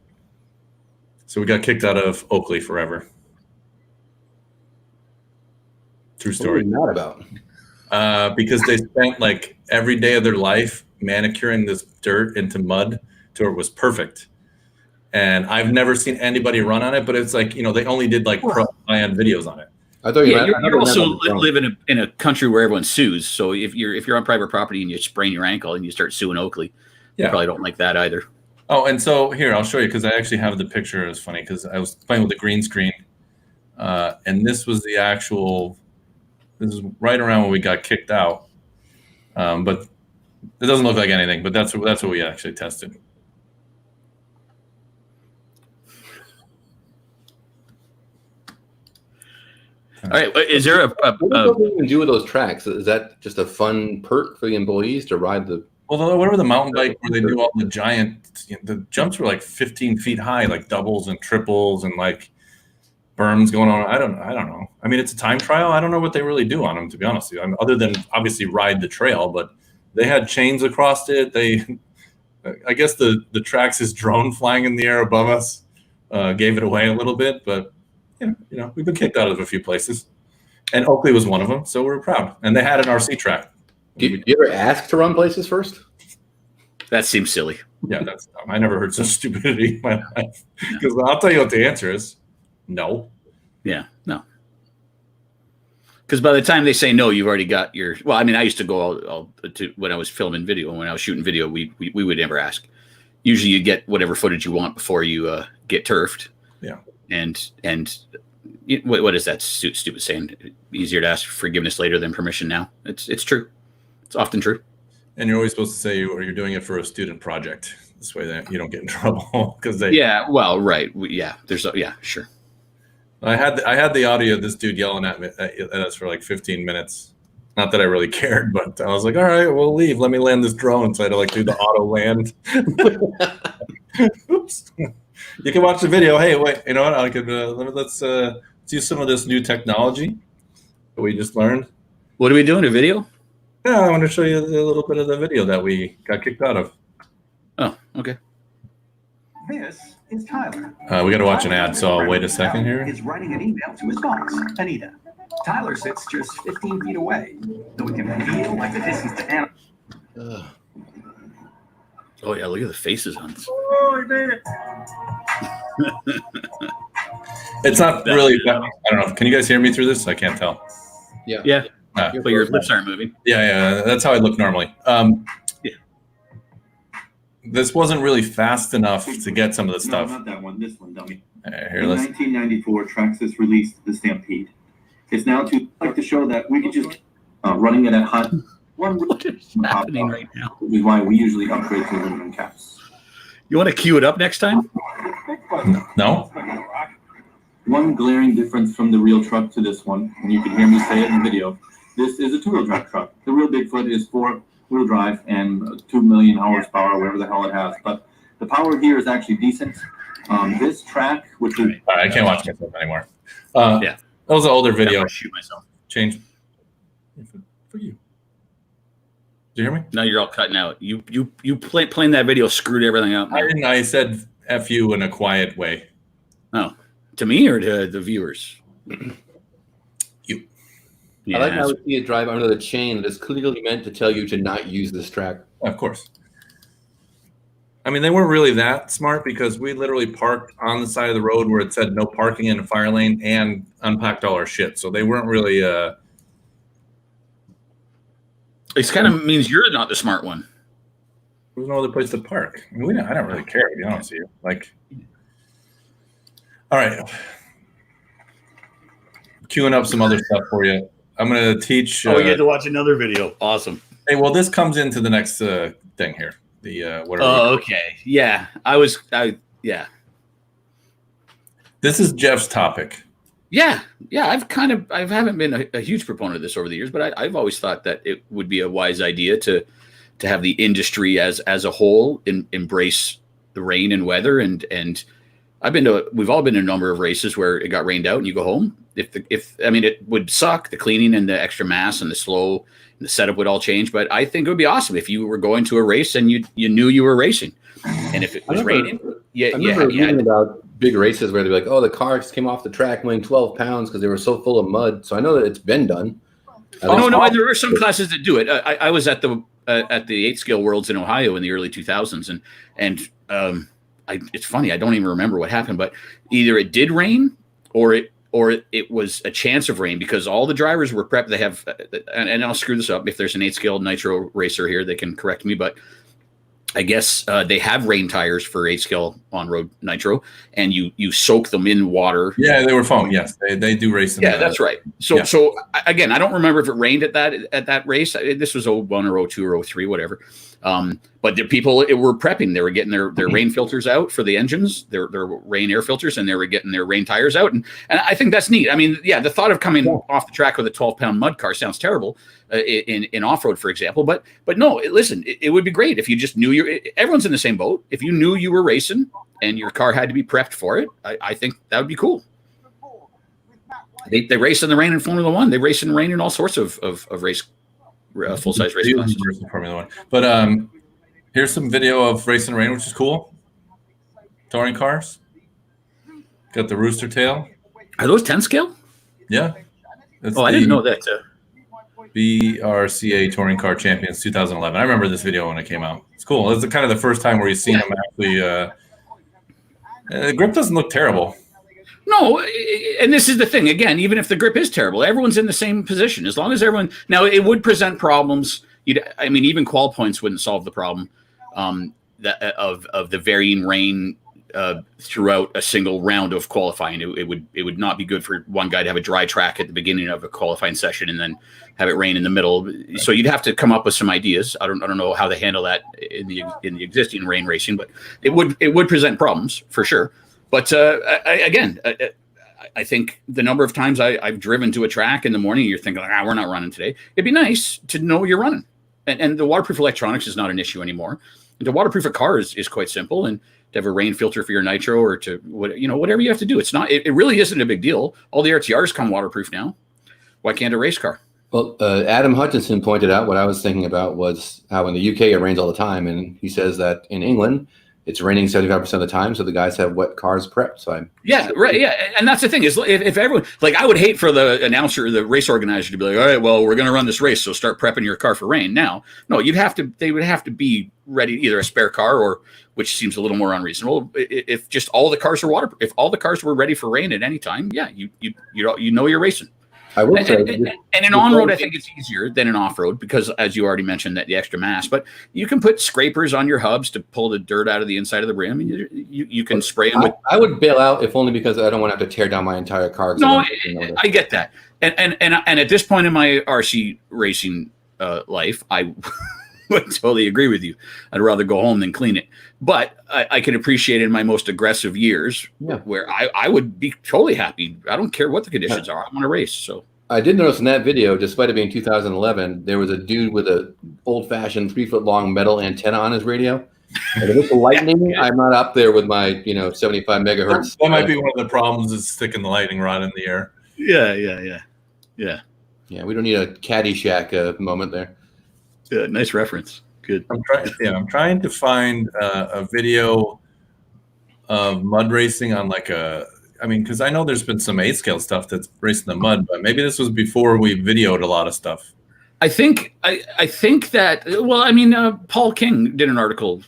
So we got kicked out of Oakley forever. True story. What are you mad about? Because they spent like every day of their life manicuring this dirt into mud till it was perfect. And I've never seen anybody run on it, but it's like, they only did like pro high-end videos on it. I thought you also live in a country where everyone sues. So if you're on private property and you sprain your ankle and you start suing Oakley, you probably don't like that either. Oh, and so here, I'll show you because I actually have the picture. It was funny because I was playing with the green screen. And this was the actual, this is right around when we got kicked out. But It doesn't look like anything, but that's what we actually tested. All right. Is there what do they even do with those tracks? Is that just a fun perk for the employees to ride the? Well, whatever the mountain bike where they do all the giant, the jumps were like 15 feet high, like doubles and triples and like berms going on. I don't know. I mean, it's a time trial. I don't know what they really do on them, to be honest with you. I mean, other than obviously ride the trail, but they had chains across it. I guess the Traxxas drone flying in the air above us gave it away a little bit, but we've been kicked out of a few places, and Oakley was one of them, so we're proud. And they had an RC track. Did you ever ask to run places first? That seems silly. Yeah, that's dumb. I never heard such stupidity in my life. Because I'll tell you what the answer is: no. Yeah, no. Because by the time they say no, you've already got your. Well, I mean, I used to go to when I was filming video. When I was shooting video, we would never ask. Usually, you get whatever footage you want before you get turfed. Yeah. And what is that stupid saying? Easier to ask forgiveness later than permission now. It's true. It's often true. And you're always supposed to say you're doing it for a student project. This way that you don't get in trouble because they. Yeah. Well, right. Sure. I had the audio of this dude yelling at us for like 15 minutes. Not that I really cared, but I was like, all right, we'll leave. Let me land this drone. So I had to like do the auto land. Oops. You can watch the video. Hey, wait, you know what? I could let's use some of this new technology that we just learned. What are we doing? A video? Yeah, I want to show you a little bit of the video that we got kicked out of. Oh, okay. This is Tyler. We got to watch an ad, so I'll wait a second here. He's writing an email to his boss, Anita. Tyler sits just 15 feet away, so we can feel like the distance to Anna. Oh yeah, look at the faces on this. Oh, he made it. It's not really. I don't know. Can you guys hear me through this? I can't tell. Yeah. Yeah. But your lips aren't moving. Yeah. That's how I look normally. Yeah. This wasn't really fast enough to get some of the stuff. No, not that one. This one, dummy. Here, In let's. 1994, Traxxas released the Stampede. It's now to show that we could just running it at hot. What is happening right now? Which is why we usually upgrade to aluminum caps. You want to cue it up next time? No. One glaring difference from the real truck to this one, and you can hear me say it in the video, this is a two-wheel drive truck. The real Bigfoot is four-wheel drive and 2 million horsepower, whatever the hell it has. But the power here is actually decent. This track, which is... I can't watch myself anymore. Yeah. That was an older video. I shoot myself. Change. For you. Did you hear me? Now you're all cutting out. You playing that video screwed everything up. I didn't. I said F you in a quiet way. Oh, to me or to the viewers? You. Yeah, I like how we see it drive under the chain that is clearly meant to tell you to not use this track. Of course. I mean, they weren't really that smart because we literally parked on the side of the road where it said no parking in a fire lane and unpacked all our shit. So they weren't really. It kind of means you're not the smart one. There's no other place to park. I mean, I don't really care, to be honest with you. Like, all right. Queuing up some other stuff for you. I'm going to teach. We get to watch another video. Awesome. Hey, well, this comes into the next thing here. The whatever. Oh, okay. Yeah. Yeah. This is Jeff's topic. Yeah. I haven't been a huge proponent of this over the years, but I've always thought that it would be a wise idea to have the industry as a whole embrace the rain and weather. And we've all been to a number of races where it got rained out and you go home. It would suck, the cleaning and the extra mass and the slow and the setup would all change. But I think it would be awesome if you were going to a race and you knew you were racing. And if it was raining, I remember reading about big races where they're like, oh, the car just came off the track weighing 12 pounds because they were so full of mud. So I know that it's been done. No, there are some classes that do it. I was at the 8 scale worlds in Ohio in the early 2000s. And it's funny. I don't even remember what happened, but either it did rain or it was a chance of rain because all the drivers were prepped. They have, and I'll screw this up. If there's an 8 scale nitro racer here, they can correct me, but I guess they have rain tires for 8-scale on-road nitro, and you soak them in water. Yeah, they were foam. Yes, they do race. Yeah, that's right. So again, I don't remember if it rained at that race. This was 01 or 02 or 03, whatever. But the people were prepping. They were getting their rain filters out for the engines, their rain air filters, and they were getting their rain tires out. And I think that's neat. I mean, yeah, the thought of coming off the track with a 12-pound mud car sounds terrible in off-road, for example. But no, listen, it would be great if you just knew everyone's in the same boat. If you knew you were racing and your car had to be prepped for it, I think that would be cool. They race in the rain in Formula One. They race in the rain in all sorts of race full-size race classes. Formula One. But here's some video of racing rain, which is cool. Touring cars. Got the rooster tail. Are those 10 scale? Yeah. I didn't know that. BRCA Touring Car Champions 2011. I remember this video when it came out. It's cool. It's kind of the first time where you've seen them actually. The grip doesn't look terrible. No, and this is the thing. Again, even if the grip is terrible, everyone's in the same position. As long as everyone – now, it would present problems. Even qual points wouldn't solve the problem of the varying rain throughout a single round of qualifying. It would not be good for one guy to have a dry track at the beginning of a qualifying session and then have it rain in the middle. So you'd have to come up with some ideas. I don't know how they handle that in the existing rain racing, but it would present problems for sure. But I think the number of times I've driven to a track in the morning, you're thinking, we're not running today. It'd be nice to know you're running. And the waterproof electronics is not an issue anymore. And to waterproof a car is quite simple. And to have a rain filter for your nitro or to whatever you have to do. It really isn't a big deal. All the RTRs come waterproof now. Why can't a race car? Well, Adam Hutchinson pointed out what I was thinking about was how in the UK it rains all the time. And he says that in England, it's raining 75% of the time, so the guys have wet cars prepped. So right, and that's the thing is if everyone I would hate for the announcer, the race organizer to be like, all right, well, we're going to run this race, so start prepping your car for rain now. No, they would have to be ready, either a spare car or, which seems a little more unreasonable, if just all the cars are if all the cars were ready for rain at any time, yeah, you know you're racing. I would say, and in on-road, I think it's easier than in off-road because, as you already mentioned, that the extra mass. But you can put scrapers on your hubs to pull the dirt out of the inside of the rim. You can spray them with. I would bail out if only because I don't want to have to tear down my entire car. No, I get that. And at this point in my RC racing life, I would totally agree with you. I'd rather go home than clean it. But I can appreciate in my most aggressive years where I would be totally happy. I don't care what the conditions are. I want to race. So I did notice in that video, despite it being 2011, there was a dude with a old-fashioned 3-foot-long metal antenna on his radio. And if it's lightning, I'm not up there with my 75 megahertz. That might be one of the problems is sticking the lightning rod in the air. Yeah. We don't need a Caddyshack moment there. Yeah, nice reference. Good. I'm trying to find a video of mud racing on because I know there's been some 8-scale stuff that's racing the mud, but maybe this was before we videoed a lot of stuff. I think that Paul King did an article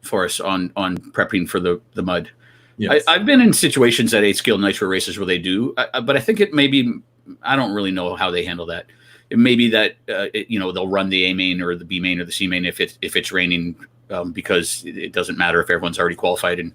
for us on prepping for the mud. Yes. I've been in situations at 8-scale nitro races where they do, but I think it may be, I don't really know how they handle that. It may be that they'll run the A main or the B main or the C main if it's raining because it doesn't matter if everyone's already qualified and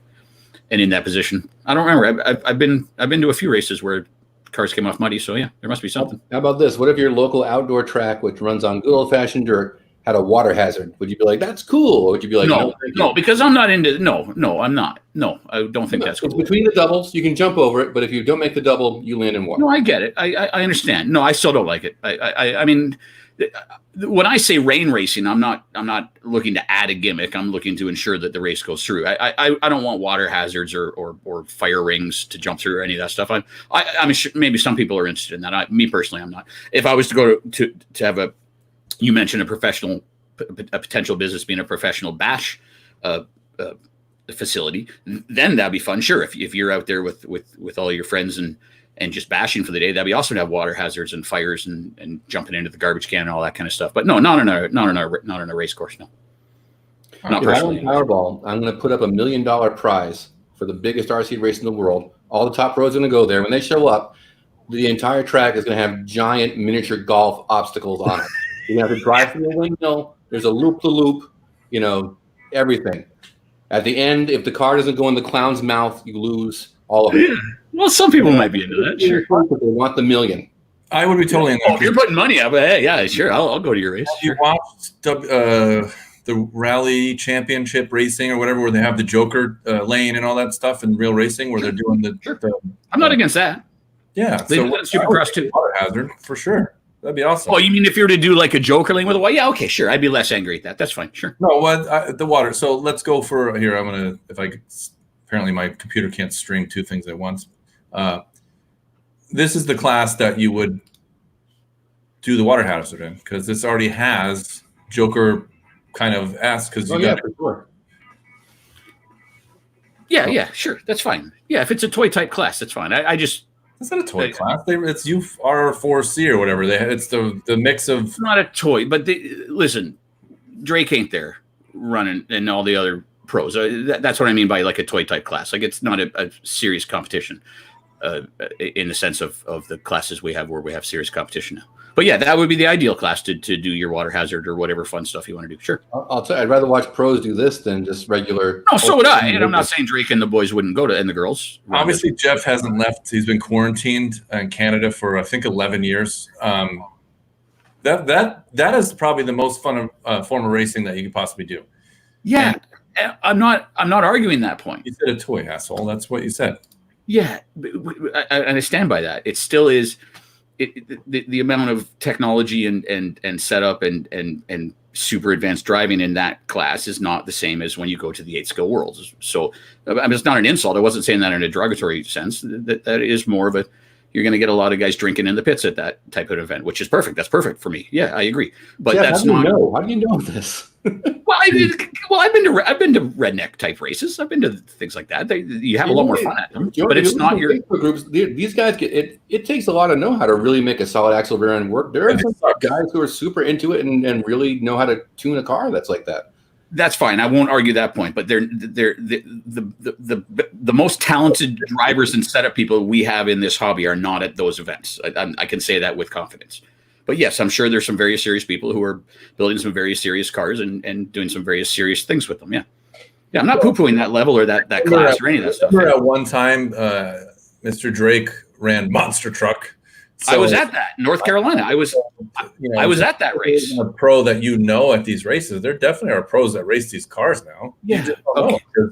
in that position. I don't remember. I've been to a few races where cars came off muddy, so yeah, there must be something. How about this? What if your local outdoor track, which runs on good old-fashioned dirt, had a water hazard? Would you be like, that's cool? Or would you be like, no, because I'm not into I'm not. No, I don't think that's cool. It's between the doubles. You can jump over it, but if you don't make the double, you land in water. No, I get it. I understand. No, I still don't like it. I mean, when I say rain racing, I'm not looking to add a gimmick. I'm looking to ensure that the race goes through. I don't want water hazards or fire rings to jump through or any of that stuff. I'm sure maybe some people are interested in that. Me personally, I'm not. If I was to go to have you mentioned a potential business being a professional bash facility, then that'd be fun. Sure, if you're out there with all your friends and just bashing for the day, that'd be awesome to have water hazards and fires and jumping into the garbage can and all that kind of stuff. But no, not in a race course. No, not personally. If I win Powerball, I'm going to put up $1 million prize for the biggest RC race in the world. All the top roads are going to go there. When they show up, the entire track is going to have giant miniature golf obstacles on it. You're going to have to drive through the windmill. There's a loop-to-loop, everything. At the end, if the car doesn't go in the clown's mouth, you lose all of it. Yeah. Well, some people might be into that. Sure. They want the million. I would be totally in Oh, that. if you're putting money up, hey, yeah, sure. I'll go to your race. Have you watched the Rally Championship racing or whatever, where they have the Joker lane and all that stuff in real racing, where they're doing the I'm not against that. Yeah, They do that in Supercross too. Water hazard for sure. That'd be awesome. Oh, you mean if you were to do like a Joker lane with a white? Yeah, okay, sure. I'd be less angry at that. That's fine. Sure. No, what the water. So let's go for here. I'm gonna if I could, apparently my computer can't string two things at once. This is the class that you would do the water hazard in, because this already has Joker kind of asked because you got for sure. Yeah, sure. That's fine. Yeah, if it's a toy type class, that's fine. I just it's not a toy class. It's UR4C or whatever. It's the mix of. It's not a toy, but listen, Drake ain't there running and all the other pros. That's what I mean by like a toy type class. Like it's not a serious competition in the sense of the classes we have where we have serious competition now. But yeah, that would be the ideal class to do your water hazard or whatever fun stuff you want to do. Sure. I'll tell you, I'd rather watch pros do this than just regular. No, so would I. And I'm not saying Drake and the boys wouldn't go to, and the girls. Obviously, Jeff hasn't left. He's been quarantined in Canada for, I think, 11 years. That is probably the most fun form of racing that you could possibly do. Yeah. And I'm not arguing that point. You said a toy, asshole. That's what you said. Yeah. And I stand by that. It still is. The amount of technology and setup and super advanced driving in that class is not the same as when you go to the 8 skill worlds. So I mean, it's not an insult. I wasn't saying that in a derogatory sense. That is more of a, you're going to get a lot of guys drinking in the pits at that type of event, which is perfect. That's perfect for me. Yeah, I agree. But Jeff, that's not. How do you know this? Well, I've been to redneck type races. I've been to things like that. You have a lot more fun at them, but it's not your Facebook groups. These guys get it. It takes a lot of know how to really make a solid axle rear end work. There are some guys who are super into it and really know how to tune a car that's like that. That's fine. I won't argue that point. But they're the most talented drivers and setup people we have in this hobby are not at those events. I can say that with confidence. But yes, I'm sure there's some very serious people who are building some very serious cars and doing some very serious things with them. Yeah. I'm not poo-pooing that level or that class or any of that stuff. Remember at one time, Mr. Drake ran monster truck. So, I was at that North Carolina. I was at that race. A pro that at these races, there definitely are pros that race these cars now. Yeah,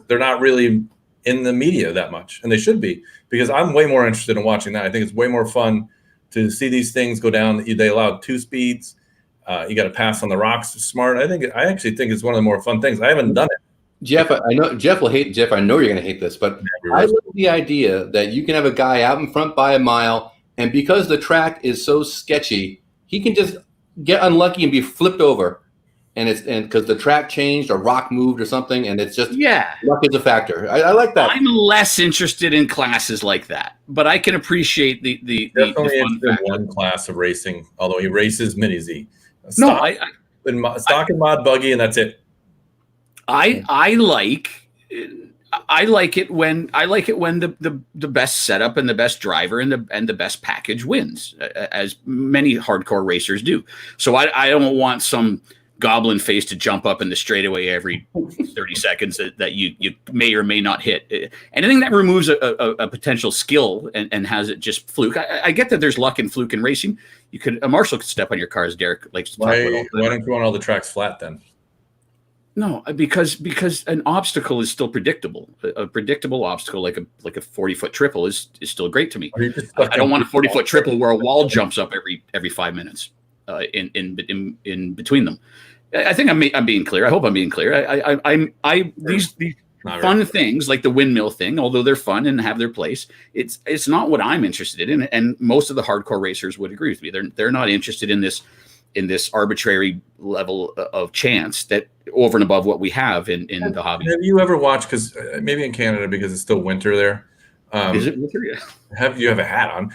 they're not really in the media that much, and they should be, because I'm way more interested in watching that. I think it's way more fun to see these things go down. They allowed 2 speeds. You got to pass on the rocks smart. I actually think it's one of the more fun things. I haven't done it. Jeff, I know Jeff will hate. Jeff, I know you're going to hate this, but I love the idea that you can have a guy out in front by a mile, and because the track is so sketchy, he can just get unlucky and be flipped over, and because the track changed or rock moved or something, and it's just luck is a factor. I like that. I'm less interested in classes like that, but I can appreciate the definitely fun factor. One class of racing, although he races Mini Z. Stock and mod buggy, and that's it. I like it when the best setup and the best driver and the best package wins, as many hardcore racers do. So I don't want some goblin face to jump up in the straightaway every 30 seconds that you may or may not hit. Anything that removes a potential skill and has it just fluke. I get that there's luck and fluke in racing. A marshal could step on your car, as Derek likes to talk about. Why don't you want all the tracks flat then? No, because an obstacle is still predictable. A predictable obstacle like a 40-foot triple is still great to me. I don't want a 40-foot triple where a wall jumps up every 5 minutes in between them. I think I'm being clear. I hope I'm being clear. These fun things like the windmill thing, although they're fun and have their place, it's not what I'm interested in. And most of the hardcore racers would agree with me. They're not interested in this arbitrary level of chance that over and above what we have in the hobby. Have you ever watched, because maybe in Canada because it's still winter there? Is it winter? Yeah. You have a hat on?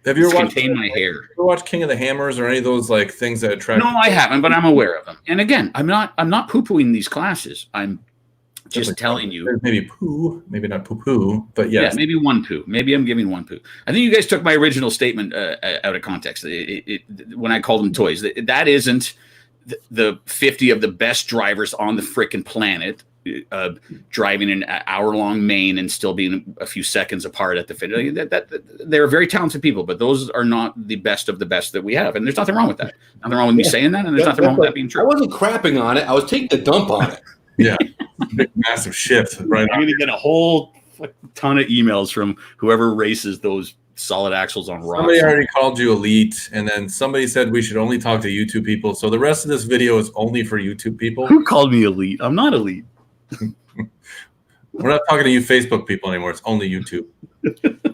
Have you ever watched my hair? You ever watched King of the Hammers or any of those like things that attract? No, I haven't, but I'm aware of them. And again, I'm not poo-pooing these classes. I'm just telling you. Maybe poo, maybe not poo-poo, but yes. Yeah, maybe one poo. Maybe I'm giving one poo. I think you guys took my original statement out of context. When I called them toys, that isn't the 50 of the best drivers on the frickin' planet driving an hour-long main and still being a few seconds apart at the finish. They're very talented people, but those are not the best of the best that we have. And there's nothing wrong with that. Nothing wrong with me saying that, and there's nothing wrong with that being true. I wasn't crapping on it. I was taking a dump on it. Yeah. Big, massive shift. Right. I'm going to get a whole ton of emails from whoever races those solid axles on rocks. Somebody already called you elite, and then somebody said we should only talk to YouTube people. So the rest of this video is only for YouTube people. Who called me elite? I'm not elite. We're not talking to you Facebook people anymore. It's only YouTube.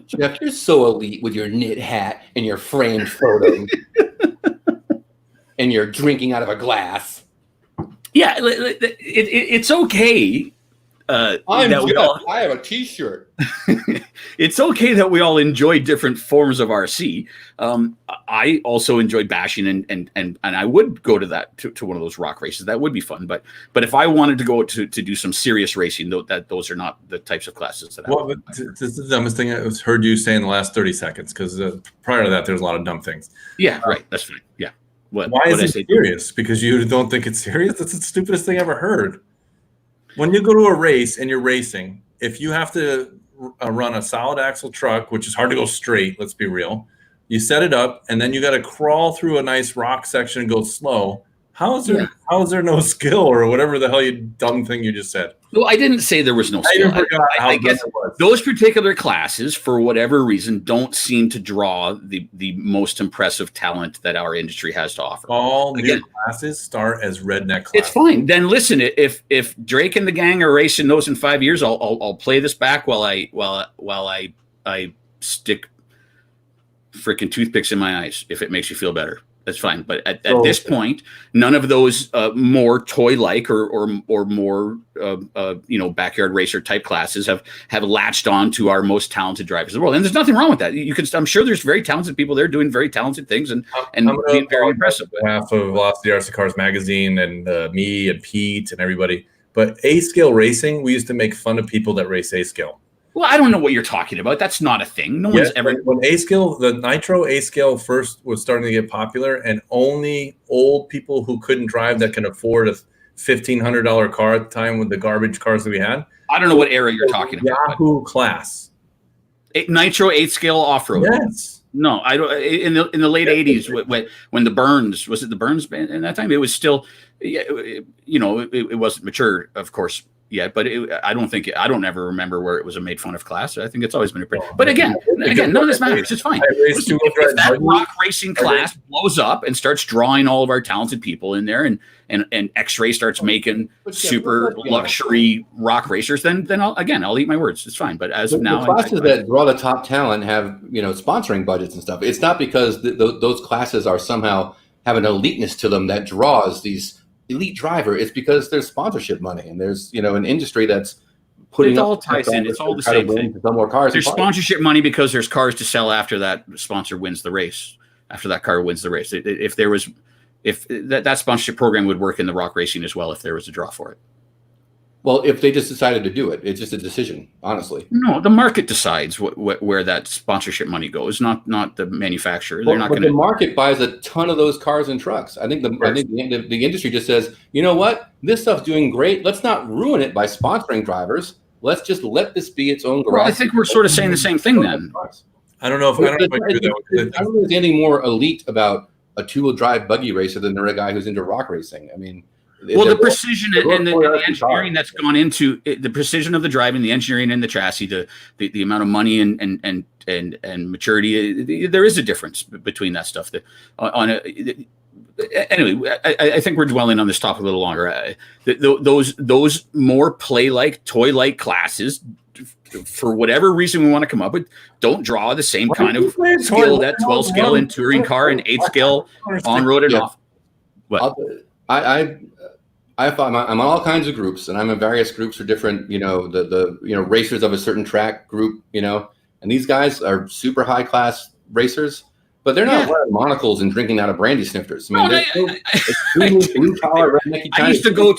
Jeff, you're so elite with your knit hat and your framed photos. And you're drinking out of a glass. Yeah, it's okay. I have a T-shirt. It's okay that we all enjoy different forms of RC. I also enjoy bashing, and I would go to that to one of those rock races. That would be fun. But if I wanted to go to do some serious racing, those are not the types of classes that. Well, this is the dumbest thing I heard you say in the last 30 seconds. Because prior to that, there's a lot of dumb things. Yeah, right. That's fine. Yeah. Why is it serious? Because you don't think it's serious? That's the stupidest thing I ever heard. When you go to a race and you're racing, if you have to run a solid axle truck, which is hard to go straight, let's be real, you set it up and then you got to crawl through a nice rock section and go slow. How is there no skill or whatever the hell you dumb thing you just said? Well, I didn't say there was no skill. I guess those particular classes, for whatever reason, don't seem to draw the most impressive talent that our industry has to offer. All new classes start as redneck classes. It's fine. Then listen, if Drake and the gang are racing those in 5 years, I'll play this back while I stick freaking toothpicks in my eyes if it makes you feel better. That's fine. But at this point, none of those more toy-like or more backyard racer type classes have latched on to our most talented drivers in the world. And there's nothing wrong with that. I'm sure there's very talented people there doing very talented things and being very impressive. On behalf of Velocity RC Cars Magazine and me and Pete and everybody. But A-scale racing, we used to make fun of people that race A-scale. Well, I don't know what you're talking about. That's not a thing. No one's ever. When A-scale, the Nitro A-scale first was starting to get popular, and only old people who couldn't drive that can afford a $1,500 car at the time with the garbage cars that we had. I don't know what era you're talking about. Yahoo class. Nitro 8-scale off-road. Yes. No, I don't. In the late '80s, when the Burns was it the Burns band? In that time, it was still, it wasn't mature, of course. Yet, but I don't ever remember where it was a made fun of class. I think it's always been a pretty. But again, none of this matters. It's fine. If that rock racing class blows up and starts drawing all of our talented people in there, and X-Ray starts making super luxury rock racers, then I'll eat my words. It's fine. But as of now, the classes that draw the top talent have sponsoring budgets and stuff. It's not because those classes are somehow have an eliteness to them that draws these elite driver. It's because there's sponsorship money and there's an industry that's putting it all ties in. It's all the same thing. More cars. There's sponsorship money because there's cars to sell after that sponsor wins the race. After that car wins the race, if that sponsorship program would work in the rock racing as well, if there was a draw for it. Well, if they just decided to do it, it's just a decision, honestly. No, the market decides where that sponsorship money goes, not the manufacturer. They're not going to. The market buys a ton of those cars and trucks. I think the industry just says, you know what, this stuff's doing great. Let's not ruin it by sponsoring drivers. Let's just let this be its own garage. Well, I think we're sort of saying the same thing then. I don't know if I agree with that. I don't think there's anything more elite about a two-wheel drive buggy racer than there a guy who's into rock racing. I mean. Well, the precision and the engineering that's gone into it, the precision of the driving, the engineering and the chassis, the amount of money and maturity, there is a difference between that stuff. Anyway, I think we're dwelling on this topic a little longer. Those more play-like, toy-like classes, for whatever reason we want to come up with, don't draw the same kind of skill that 12-scale in touring car and 8-scale on-road and off. What? I'm on all kinds of groups, and I'm in various groups for different, the racers of a certain track group, and these guys are super high class racers, but they're not wearing monocles and drinking out of brandy snifters. I used to go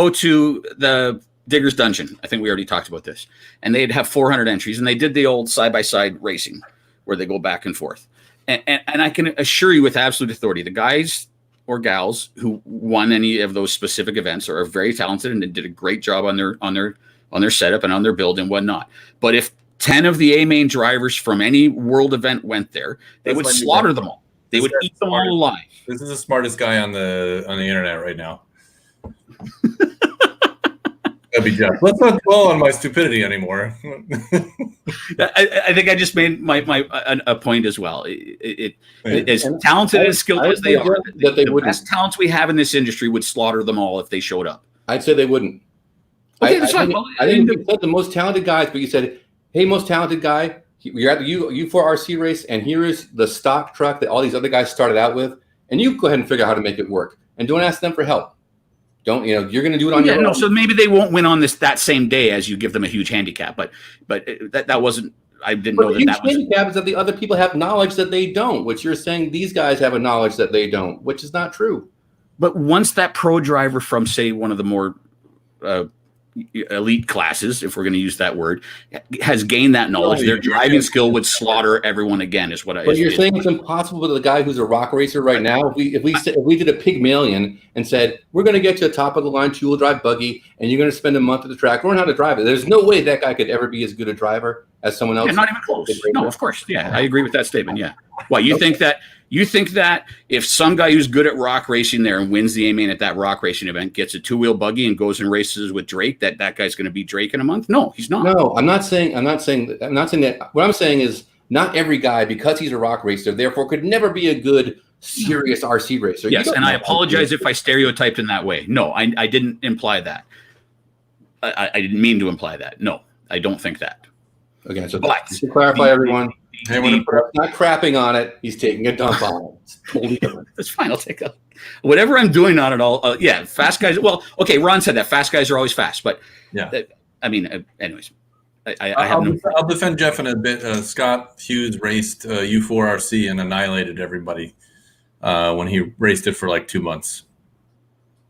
to the Digger's Dungeon. I think we already talked about this, and they'd have 400 entries, and they did the old side-by-side racing where they go back and forth. And I can assure you with absolute authority, the guys or gals who won any of those specific events or are very talented and did a great job on their setup and on their build and whatnot. But if 10 of the A main drivers from any world event went there, they would slaughter them all. They would eat them all alive. This is the smartest guy on the internet right now. That'd be Jeff. Let's not dwell on my stupidity anymore. I think I just made a point as well. As talented and skilled as they are, the best talents we have in this industry would slaughter them all if they showed up. I'd say they wouldn't. Okay, I think you said the most talented guys, but you said, hey, most talented guy, you're at the U4RC race, and here is the stock truck that all these other guys started out with, and you go ahead and figure out how to make it work. And don't ask them for help. Don't, you're going to do it on your own. So maybe they won't win on that same day as you give them a huge handicap. But that wasn't. I didn't know that was. The handicap is that the other people have knowledge that they don't. Which you're saying these guys have a knowledge that they don't, which is not true. But once that pro driver from, say, one of the more elite classes, if we're going to use that word, has gained that knowledge, their driving skill would slaughter everyone again. Is what I. But you're saying it's impossible with the guy who's a rock racer right now. If we did a Pygmalion and said we're going to get you a top of the line 2-wheel drive buggy and you're going to spend a month at the track, learn how to drive it. There's no way that guy could ever be as good a driver as someone else. Yeah, not even close. No, of course. Yeah, I agree with that statement. Yeah. Why you think that? You think that if some guy who's good at rock racing there and wins the A-main at that rock racing event gets a 2-wheel buggy and goes and races with Drake, that guy's going to beat Drake in a month? No, he's not. No, I'm not saying that. What I'm saying is not every guy, because he's a rock racer, therefore could never be a good, serious RC racer. Yes, and I apologize if I stereotyped in that way. No, I didn't imply that. I didn't mean to imply that. No, I don't think that. Okay, so to clarify, everyone. Not crapping on it. He's taking a dump on it. It's totally different. That's fine. I'll take whatever I'm doing on it all. Yeah, fast guys. Well, okay. Ron said that fast guys are always fast, but yeah. Anyways, I'll defend Jeff in a bit. Scott Hughes raced U4RC and annihilated everybody when he raced it for like 2 months.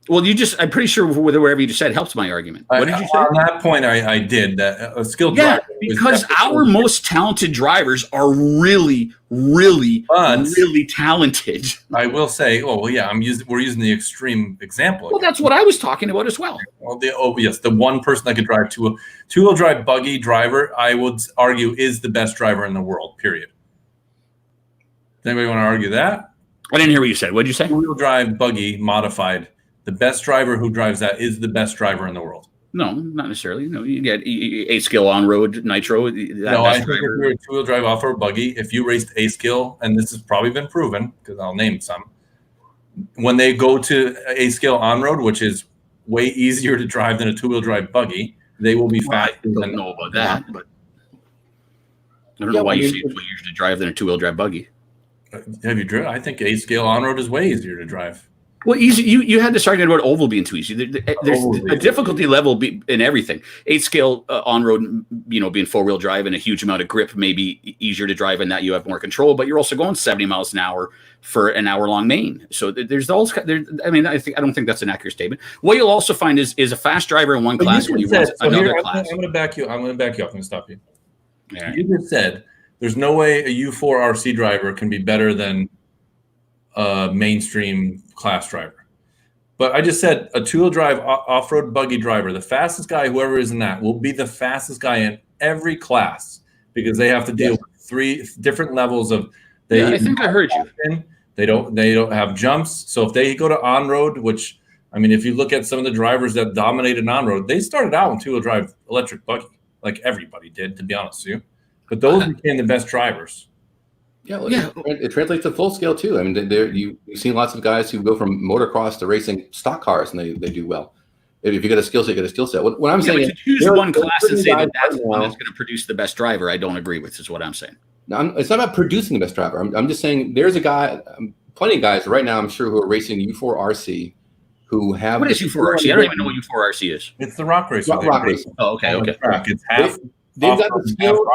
Well, I'm pretty sure whatever you just said helps my argument. What did you say? On that point, I did that. A skilled driver. Because our most talented drivers are really, really, really talented. I will say, we're using the extreme example. Well, that's what I was talking about as well. Well, the one person that could drive two-wheel drive buggy driver, I would argue, is the best driver in the world. Period. Does anybody want to argue that? I didn't hear what you said. What did you say? Two-wheel drive buggy modified. The best driver who drives that is the best driver in the world. No, not necessarily. No, you get A-Skill on-road nitro. I think if you're a two-wheel drive off-road buggy, if you raced A-Skill, and this has probably been proven because I'll name some, when they go to A-Skill on-road, which is way easier to drive than a two-wheel drive buggy, they will be faster. I don't know about that, but I don't know why you say it's way easier to drive than a two-wheel drive buggy. Have you driven? I think A-Scale on-road is way easier to drive. Well, easy. You had this argument about oval being too easy. There's a difficulty level in everything. 8-scale on-road, being four-wheel drive and a huge amount of grip may be easier to drive in that you have more control, but you're also going 70 miles an hour for an hour-long main. So there's those. I don't think that's an accurate statement. What you'll also find is a fast driver in one class when you run another class. I'm going to back you. I'm going to back you up. I'm going to stop you. Yeah. You just said there's no way a U4 RC driver can be better than a mainstream class driver. But I just said a two-wheel drive off-road buggy driver, the fastest guy, whoever is in that, will be the fastest guy in every class because they have to deal with 3 different levels of. I think I heard you. They don't have jumps. So if they go to on-road, which if you look at some of the drivers that dominated on-road, they started out in two-wheel drive electric buggy, like everybody did, to be honest with you. But those became the best drivers. It translates to full scale too. You've seen lots of guys who go from motocross to racing stock cars, and they do well. If you get a skill set, you get a skill set. What I'm saying, to choose one class and say that's the one that's going to produce the best driver, I don't agree with. Is what I'm saying. No, it's not about producing the best driver. I'm just saying there's a guy, plenty of guys right now, I'm sure, who are racing U4 RC, who have. What is U4 RC? I don't even know what U4 RC is. It's the rock racer. Rock racer. Oh, okay. It's half. They've got the skill.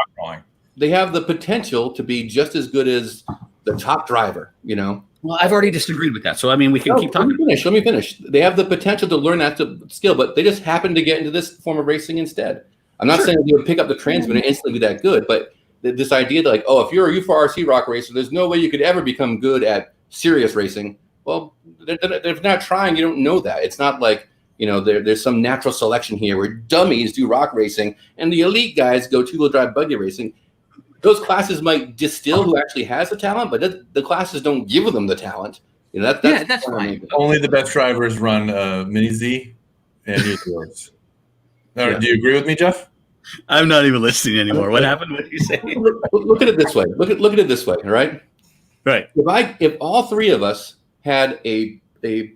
They have the potential to be just as good as the top driver, Well, I've already disagreed with that. So, we can keep talking. Let me finish. They have the potential to learn that skill, but they just happen to get into this form of racing instead. I'm not saying they would pick up the transmitter and instantly be that good, but this idea that if you're a U4 RC rock racer, there's no way you could ever become good at serious racing. Well, they're not trying. You don't know that. It's not like, there's some natural selection here where dummies do rock racing and the elite guys go two-wheel drive buggy racing. Those classes might distill who actually has the talent, but the classes don't give them the talent. That's fine. Only the best drivers run Mini Z, and here's yours. Now, do you agree with me, Jeff? I'm not even listening anymore. What happened? What did you say? Look at it this way. Look at it this way. All right. Right. If all three of us had a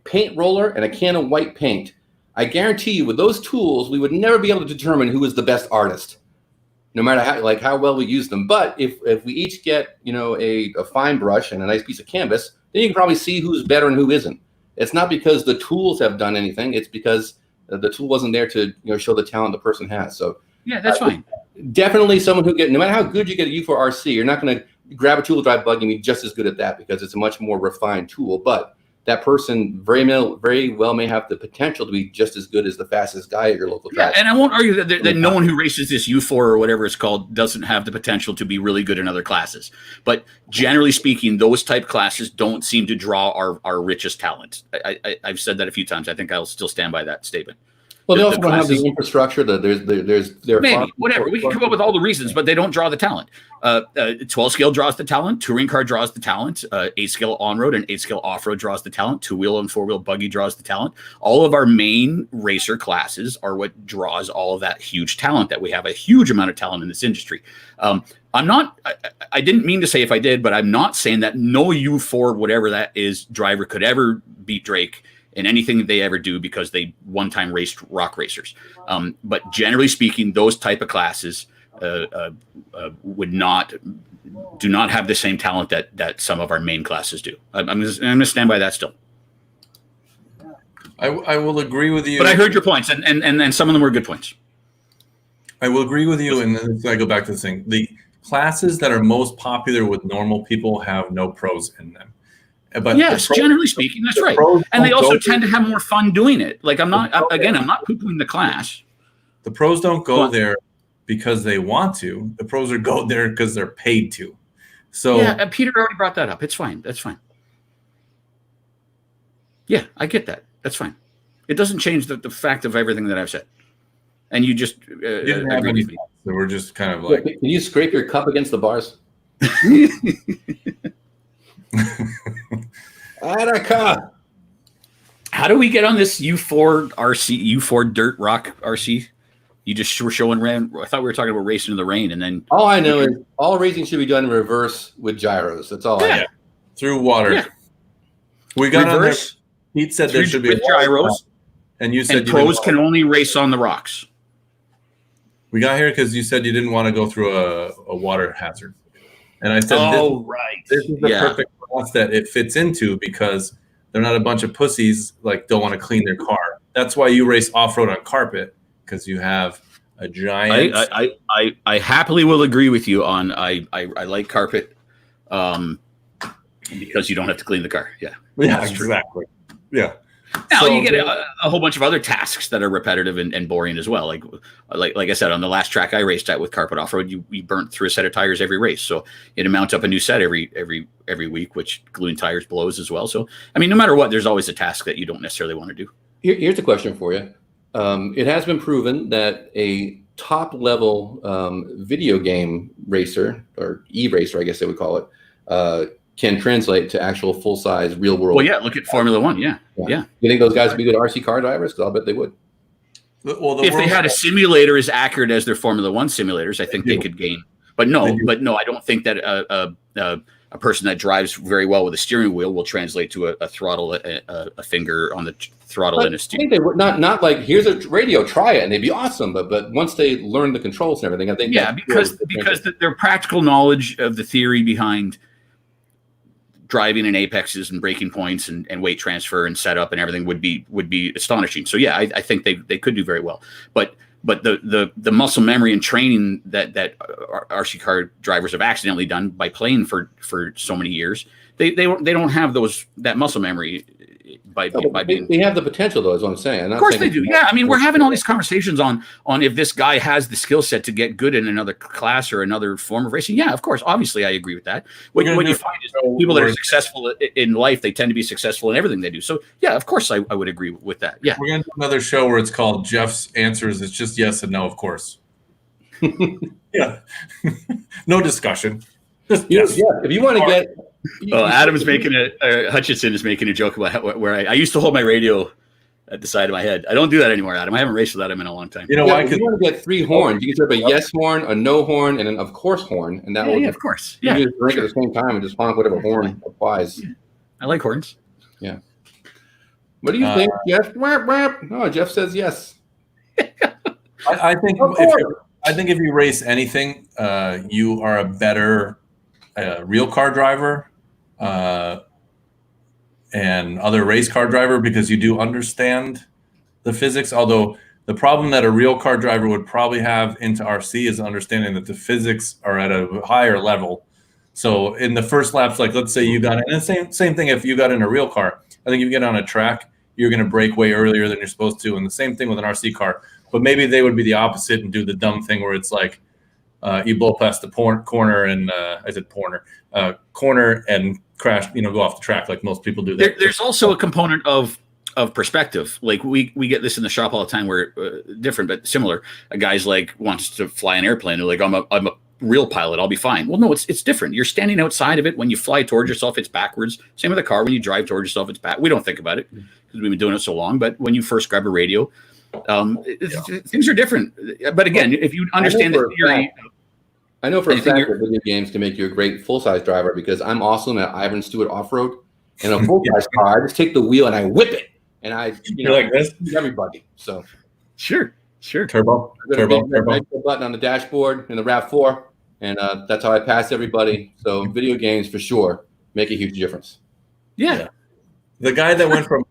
paint roller and a can of white paint, I guarantee you, with those tools, we would never be able to determine who is the best artist, no matter how well we use them. But if we each get a fine brush and a nice piece of canvas, then you can probably see who's better and who isn't. It's not because the tools have done anything. It's because the tool wasn't there to show the talent the person has. So yeah, that's fine. Definitely someone who no matter how good you get at U4 RC, you're not going to grab a two-wheel drive buggy and be just as good at that because it's a much more refined tool. But that person very well may have the potential to be just as good as the fastest guy at your local track. Yeah, and I won't argue that no one who races this U4 or whatever it's called doesn't have the potential to be really good in other classes. But generally speaking, those type classes don't seem to draw our richest talent. I've said that a few times. I think I'll still stand by that statement. Well, they also don't have the infrastructure. Maybe whatever. We can come up with all the reasons, but they don't draw the talent. 12 scale draws the talent. Touring car draws the talent. 8 scale on road and 8 scale off road draws the talent. 2-wheel and 4-wheel buggy draws the talent. All of our main racer classes are what draws all of that huge talent. That we have a huge amount of talent in this industry. I'm not. I didn't mean to say if I did, but I'm not saying that no U4 whatever that is driver could ever beat Drake in anything that they ever do because they one time raced rock racers. But generally speaking, those type of classes do not have the same talent that some of our main classes do. I'm going to stand by that still. I will agree with you. But I heard your points, and some of them were good points. I will agree with you, and then I go back to the thing. The classes that are most popular with normal people have no pros in them. But yes, generally speaking, that's right. And they also tend to have more fun doing it. Like I'm not poo-pooing the class. The pros don't go there because they want to. The pros go there because they're paid to. So yeah, Peter already brought that up. It's fine. That's fine. Yeah, I get that. That's fine. It doesn't change the fact of everything that I've said. And you just didn't have any. So we're just kind of like. Can you scrape your cup against the bars? Attica. How do we get on this U4 RC, U4 dirt rock RC? You just were showing ran. I thought we were talking about racing in the rain, and then all I know is all racing should be done in reverse with gyros. That's all. Yeah, through water. Yeah. We got reverse. Pete said there should be gyros, and you said and pros can only race on the rocks. We got here because you said you didn't want to go through a water hazard, and I said, this is the perfect class that it fits into because they're not a bunch of pussies like don't want to clean their car. That's why you race off road on carpet because you have a giant. I happily will agree with you on I like carpet, because you don't have to clean the car. Yeah, exactly. Yeah. Now you get a whole bunch of other tasks that are repetitive and boring as well. Like I said, on the last track I raced at with carpet off road, you burnt through a set of tires every race, so it amounts up a new set every week, which gluing tires blows as well. So I mean, no matter what, there's always a task that you don't necessarily want to do. Here's a question for you. It has been proven that a top level video game racer or e-racer, I guess they would call it, can translate to actual full-size real world. Well, yeah, look at Formula One. Yeah. You think those guys would be good RC car drivers? Because I'll bet they would. Well, if they had a simulator as accurate as their Formula One simulators, I think they could gain. But no, I don't think that a person that drives very well with a steering wheel will translate to a throttle, a finger on the throttle and a steering. I think they would not like here's a radio, try it, and they'd be awesome. But once they learn the controls and everything, I think because their practical knowledge of the theory behind driving in apexes and braking points and weight transfer and setup and everything would be astonishing. So yeah, I think they could do very well. But the muscle memory and training that RC car drivers have accidentally done by playing for so many years, they don't have that muscle memory by being. They have the potential, though, is what I'm saying. Of course they do. Yeah, I mean, we're having all these conversations on if this guy has the skill set to get good in another class or another form of racing. Yeah, of course. Obviously, I agree with that. What you find is people that are successful in life, they tend to be successful in everything they do. So, yeah, of course, I would agree with that. Yeah, we're going to do another show where it's called Jeff's Answers. It's just yes and no, of course. Yeah, no discussion. Just yes. Yeah, if you want to get. Adam's making Hutchinson is making a joke about where I used to hold my radio at the side of my head. I don't do that anymore, Adam. I haven't raced without him in a long time. You know why? If you want to get 3 horns, you can set up a yes horn, a no horn, and an of course horn, and that will of course. You just drink at the same time and just honk whatever horn applies. Yeah. I like horns. Yeah. What do you think, Jeff? No, Jeff says yes. I think if you race anything, you are a better real car driver and other race car driver because you do understand the physics. Although the problem that a real car driver would probably have into RC is understanding that the physics are at a higher level. So in the first laps, like let's say you got in, and same thing if you got in a real car. I think if you get on a track, you're going to brake way earlier than you're supposed to, and the same thing with an RC car. But maybe they would be the opposite and do the dumb thing where it's like you blow past the corner and corner and crash, go off the track like most people do. There's also a component of perspective. Like we get this in the shop all the time where different but similar. A guy's like wants to fly an airplane. They're like, I'm a real pilot. I'll be fine. Well, no, it's different. You're standing outside of it. When you fly towards yourself, it's backwards. Same with a car. When you drive towards yourself, it's back. We don't think about it because we've been doing it so long. But when you first grab a radio, things are different. But again, if you understand that I know for a fact that video games can make you a great full-size driver because I'm awesome at Ivan Stewart off-road. And a full-size car, I just take the wheel and I whip it. And you're like this? Everybody. So Sure. Turbo button on the dashboard in the RAV4. And that's how I pass everybody. So video games, for sure, make a huge difference. Yeah. The guy that went from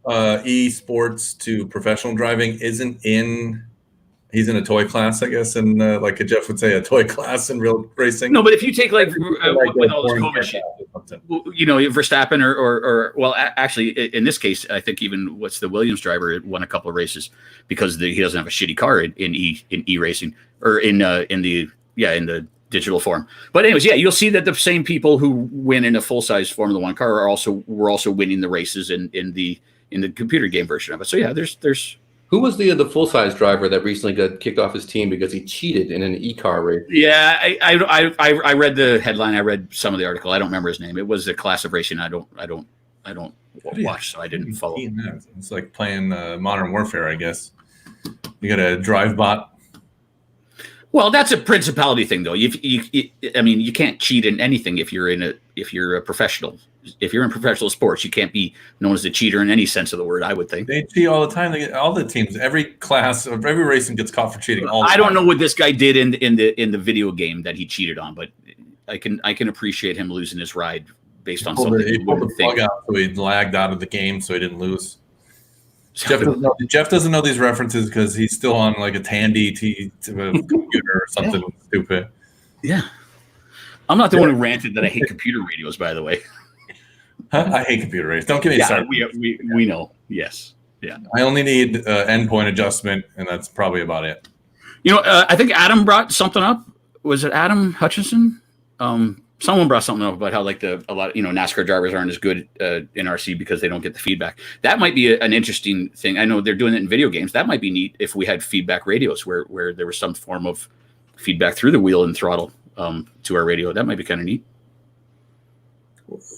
e-sports to professional driving he's in a toy class, I guess, and like Jeff would say, a toy class in real racing. No, but if you take with all this COVID shit, Verstappen or actually in this case, I think even what's the Williams driver won a couple of races because he doesn't have a shitty car in e racing or in the digital form. But anyways, you'll see that the same people who win in a full size Formula One car were also winning the races in the computer game version of it. So yeah, there's. Who was the full-size driver that recently got kicked off his team because he cheated in an e-car race? Yeah, I read the headline. I read some of the article. I don't remember his name. It was a class of racing I don't watch, so I didn't follow. It's like playing Modern Warfare, I guess. You got a drive bot. Well, that's a principality thing, though. You can't cheat in anything if you're a professional. If you're in professional sports, you can't be known as a cheater in any sense of the word, I would think. They cheat all the time. All the teams, every class of every racing gets caught for cheating. I don't know what this guy did in the video game that he cheated on, but I can appreciate him losing his ride based on something. He pulled the plug out, so he lagged out of the game, so he didn't lose. Jeff doesn't know these references because he's still on like a Tandy computer or something stupid. Yeah, I'm not the one who ranted that I hate computer radios. By the way. I hate computer radios. Don't get me started. We know. Yes. Yeah. I only need endpoint adjustment, and that's probably about it. I think Adam brought something up. Was it Adam Hutchinson? Someone brought something up about how like a lot of NASCAR drivers aren't as good in RC because they don't get the feedback. That might be an interesting thing. I know they're doing it in video games. That might be neat if we had feedback radios where there was some form of feedback through the wheel and throttle to our radio. That might be kind of neat.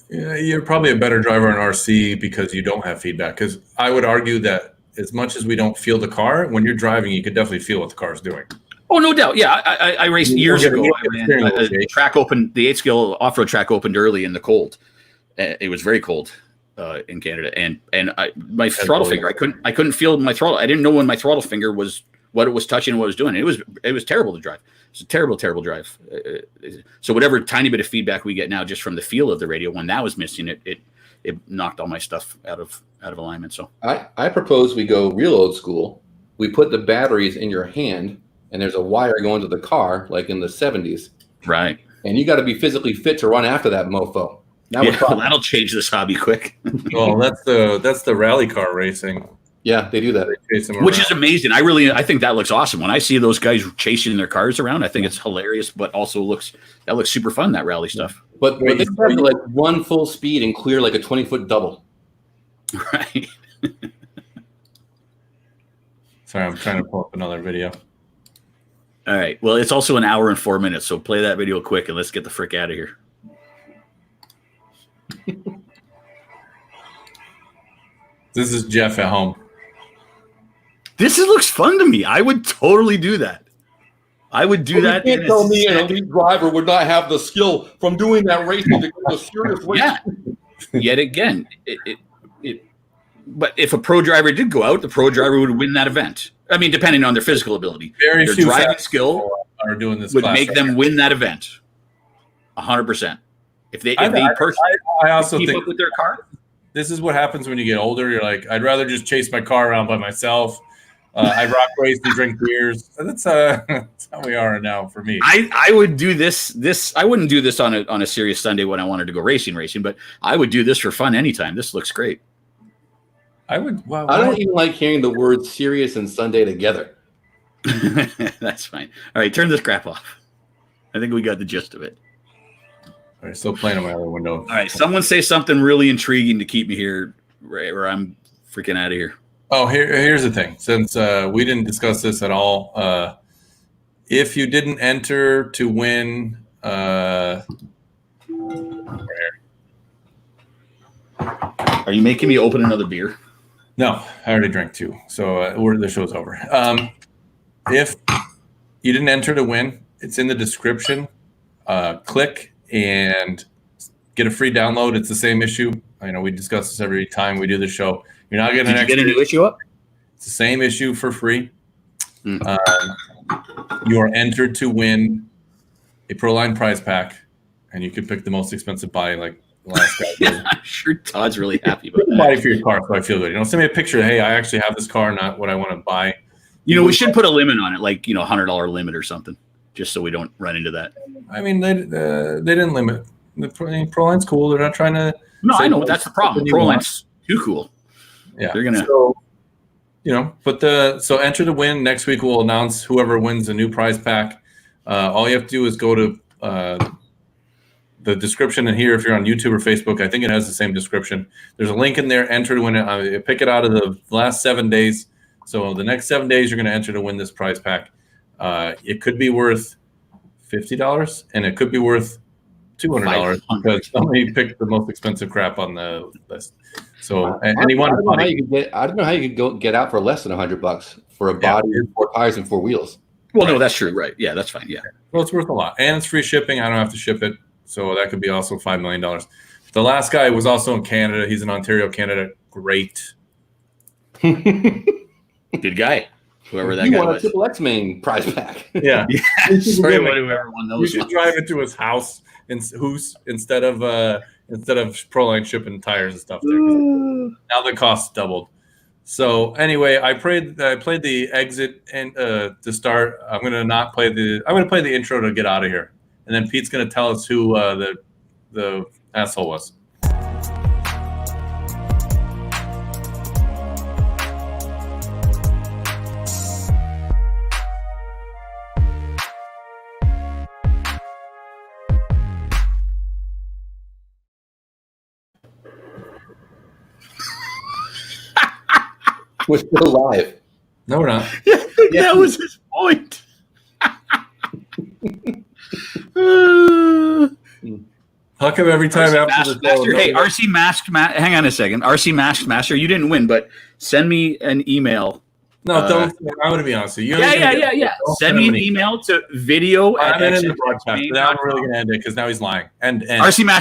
Yeah, you're probably a better driver in RC because you don't have feedback. Because I would argue that as much as we don't feel the car, when you're driving, you could definitely feel what the car is doing. Oh, no doubt. Yeah, I raced years ago. The track opened. The 8-scale off-road track opened early in the cold. It was very cold in Canada, and my throttle finger. I couldn't feel my throttle. I didn't know when my throttle finger was what it was touching and what it was doing. It was terrible to drive. It's a terrible drive. So whatever tiny bit of feedback we get now just from the feel of the radio, when that was missing, it knocked all my stuff out of alignment. So I propose we go real old school. We put the batteries in your hand, and there's a wire going to the car, like in the 70s. Right. And you got to be physically fit to run after that mofo. Now we're talking. that'll change this hobby quick. Well, that's the rally car racing. Yeah, they do that. They chase them Which around. is amazing. I think that looks awesome. When I see those guys chasing their cars around, I think it's hilarious, but also looks super fun, that rally stuff. But they have to like run full speed and clear like a 20-foot double. Right. Sorry, I'm trying to pull up another video. All right. Well, it's also an hour and 4 minutes, so play that video quick and let's get the frick out of here. This is Jeff at home. This looks fun to me. I would totally do that. I would do that. You can't tell me an elite driver would not have the skill from doing that racing to go a serious way. Yeah. Yet again, but if a pro driver did go out, the pro driver would win that event. I mean, depending on their physical ability. Very their few driving skill are doing this would class make them win that event. 100%. If they personally I also keep think up with their car. this is what happens when you get older. You're like, I'd rather just chase my car around by myself. I rock race and drink beers. That's how we are now for me. I would do this. I wouldn't do this on a serious Sunday when I wanted to go racing, but I would do this for fun anytime. This looks great. I would. Wow, I don't even like hearing the words serious and Sunday together. That's fine. All right, turn this crap off. I think we got the gist of it. All right, still playing on my other window. All right, someone say something really intriguing to keep me here, right, or I'm freaking out of here. Oh, here's the thing. Since we didn't discuss this at all, if you didn't enter to win, Are you making me open another beer? no, I already drank 2, so the show's over. If you didn't enter to win, it's in the description. Click and get a free download. It's the same issue. I know we discuss this every time we do the show. You're not getting Did you get a new issue up? It's the same issue for free. You are entered to win a Proline prize pack, and you can pick the most expensive buy, like the last guy did. I'm sure Todd's really happy about Buy that. it for your car, so I feel good. Send me a picture. Hey, I actually have this car, not what I want to buy. We should put a limit on it, like $100 limit or something, just so we don't run into that. I mean, they didn't limit. The Proline's cool. They're not trying to. No, say I know that's the problem. Proline's too cool. Yeah, they're gonna. So, so enter to win. Next week we'll announce whoever wins a new prize pack. All you have to do is go to the description in here. If you're on YouTube or Facebook, I think it has the same description. There's a link in there. Enter to win it. Pick it out of the last 7 days. So the next 7 days, you're going to enter to win this prize pack. It could be worth $50, and it could be worth $200 because somebody picked the most expensive crap on the list. So, and he wanted money. I don't know how you could go get out for less than $100 for a body, 4 tires, and 4 wheels. Well, no, that's true, right? Yeah, that's fine. Yeah. Well, it's worth a lot, and it's free shipping. I don't have to ship it, so that could be also $5 million. The last guy was also in Canada. He's in Ontario, Canada. Great. Good guy. Whoever that guy won a was. Triple X main prize pack. Yeah. Sorry, whoever won those. You should drive it to his house instead of Proline shipping tires and stuff there. Now the cost doubled. So anyway, I played the exit and to start. I'm gonna play the intro to get out of here, and then Pete's gonna tell us who the asshole was. We're still live. No, we're not. That was his point. How come every time after the Master, hey, RC Masked hang on a second. RC Masked Master, you didn't win, but send me an email. No, don't. I'm going to be honest with you. Yeah. Send me an email to video. I'm in the broadcast. Now I'm really going to end it because now he's lying. And RC Master.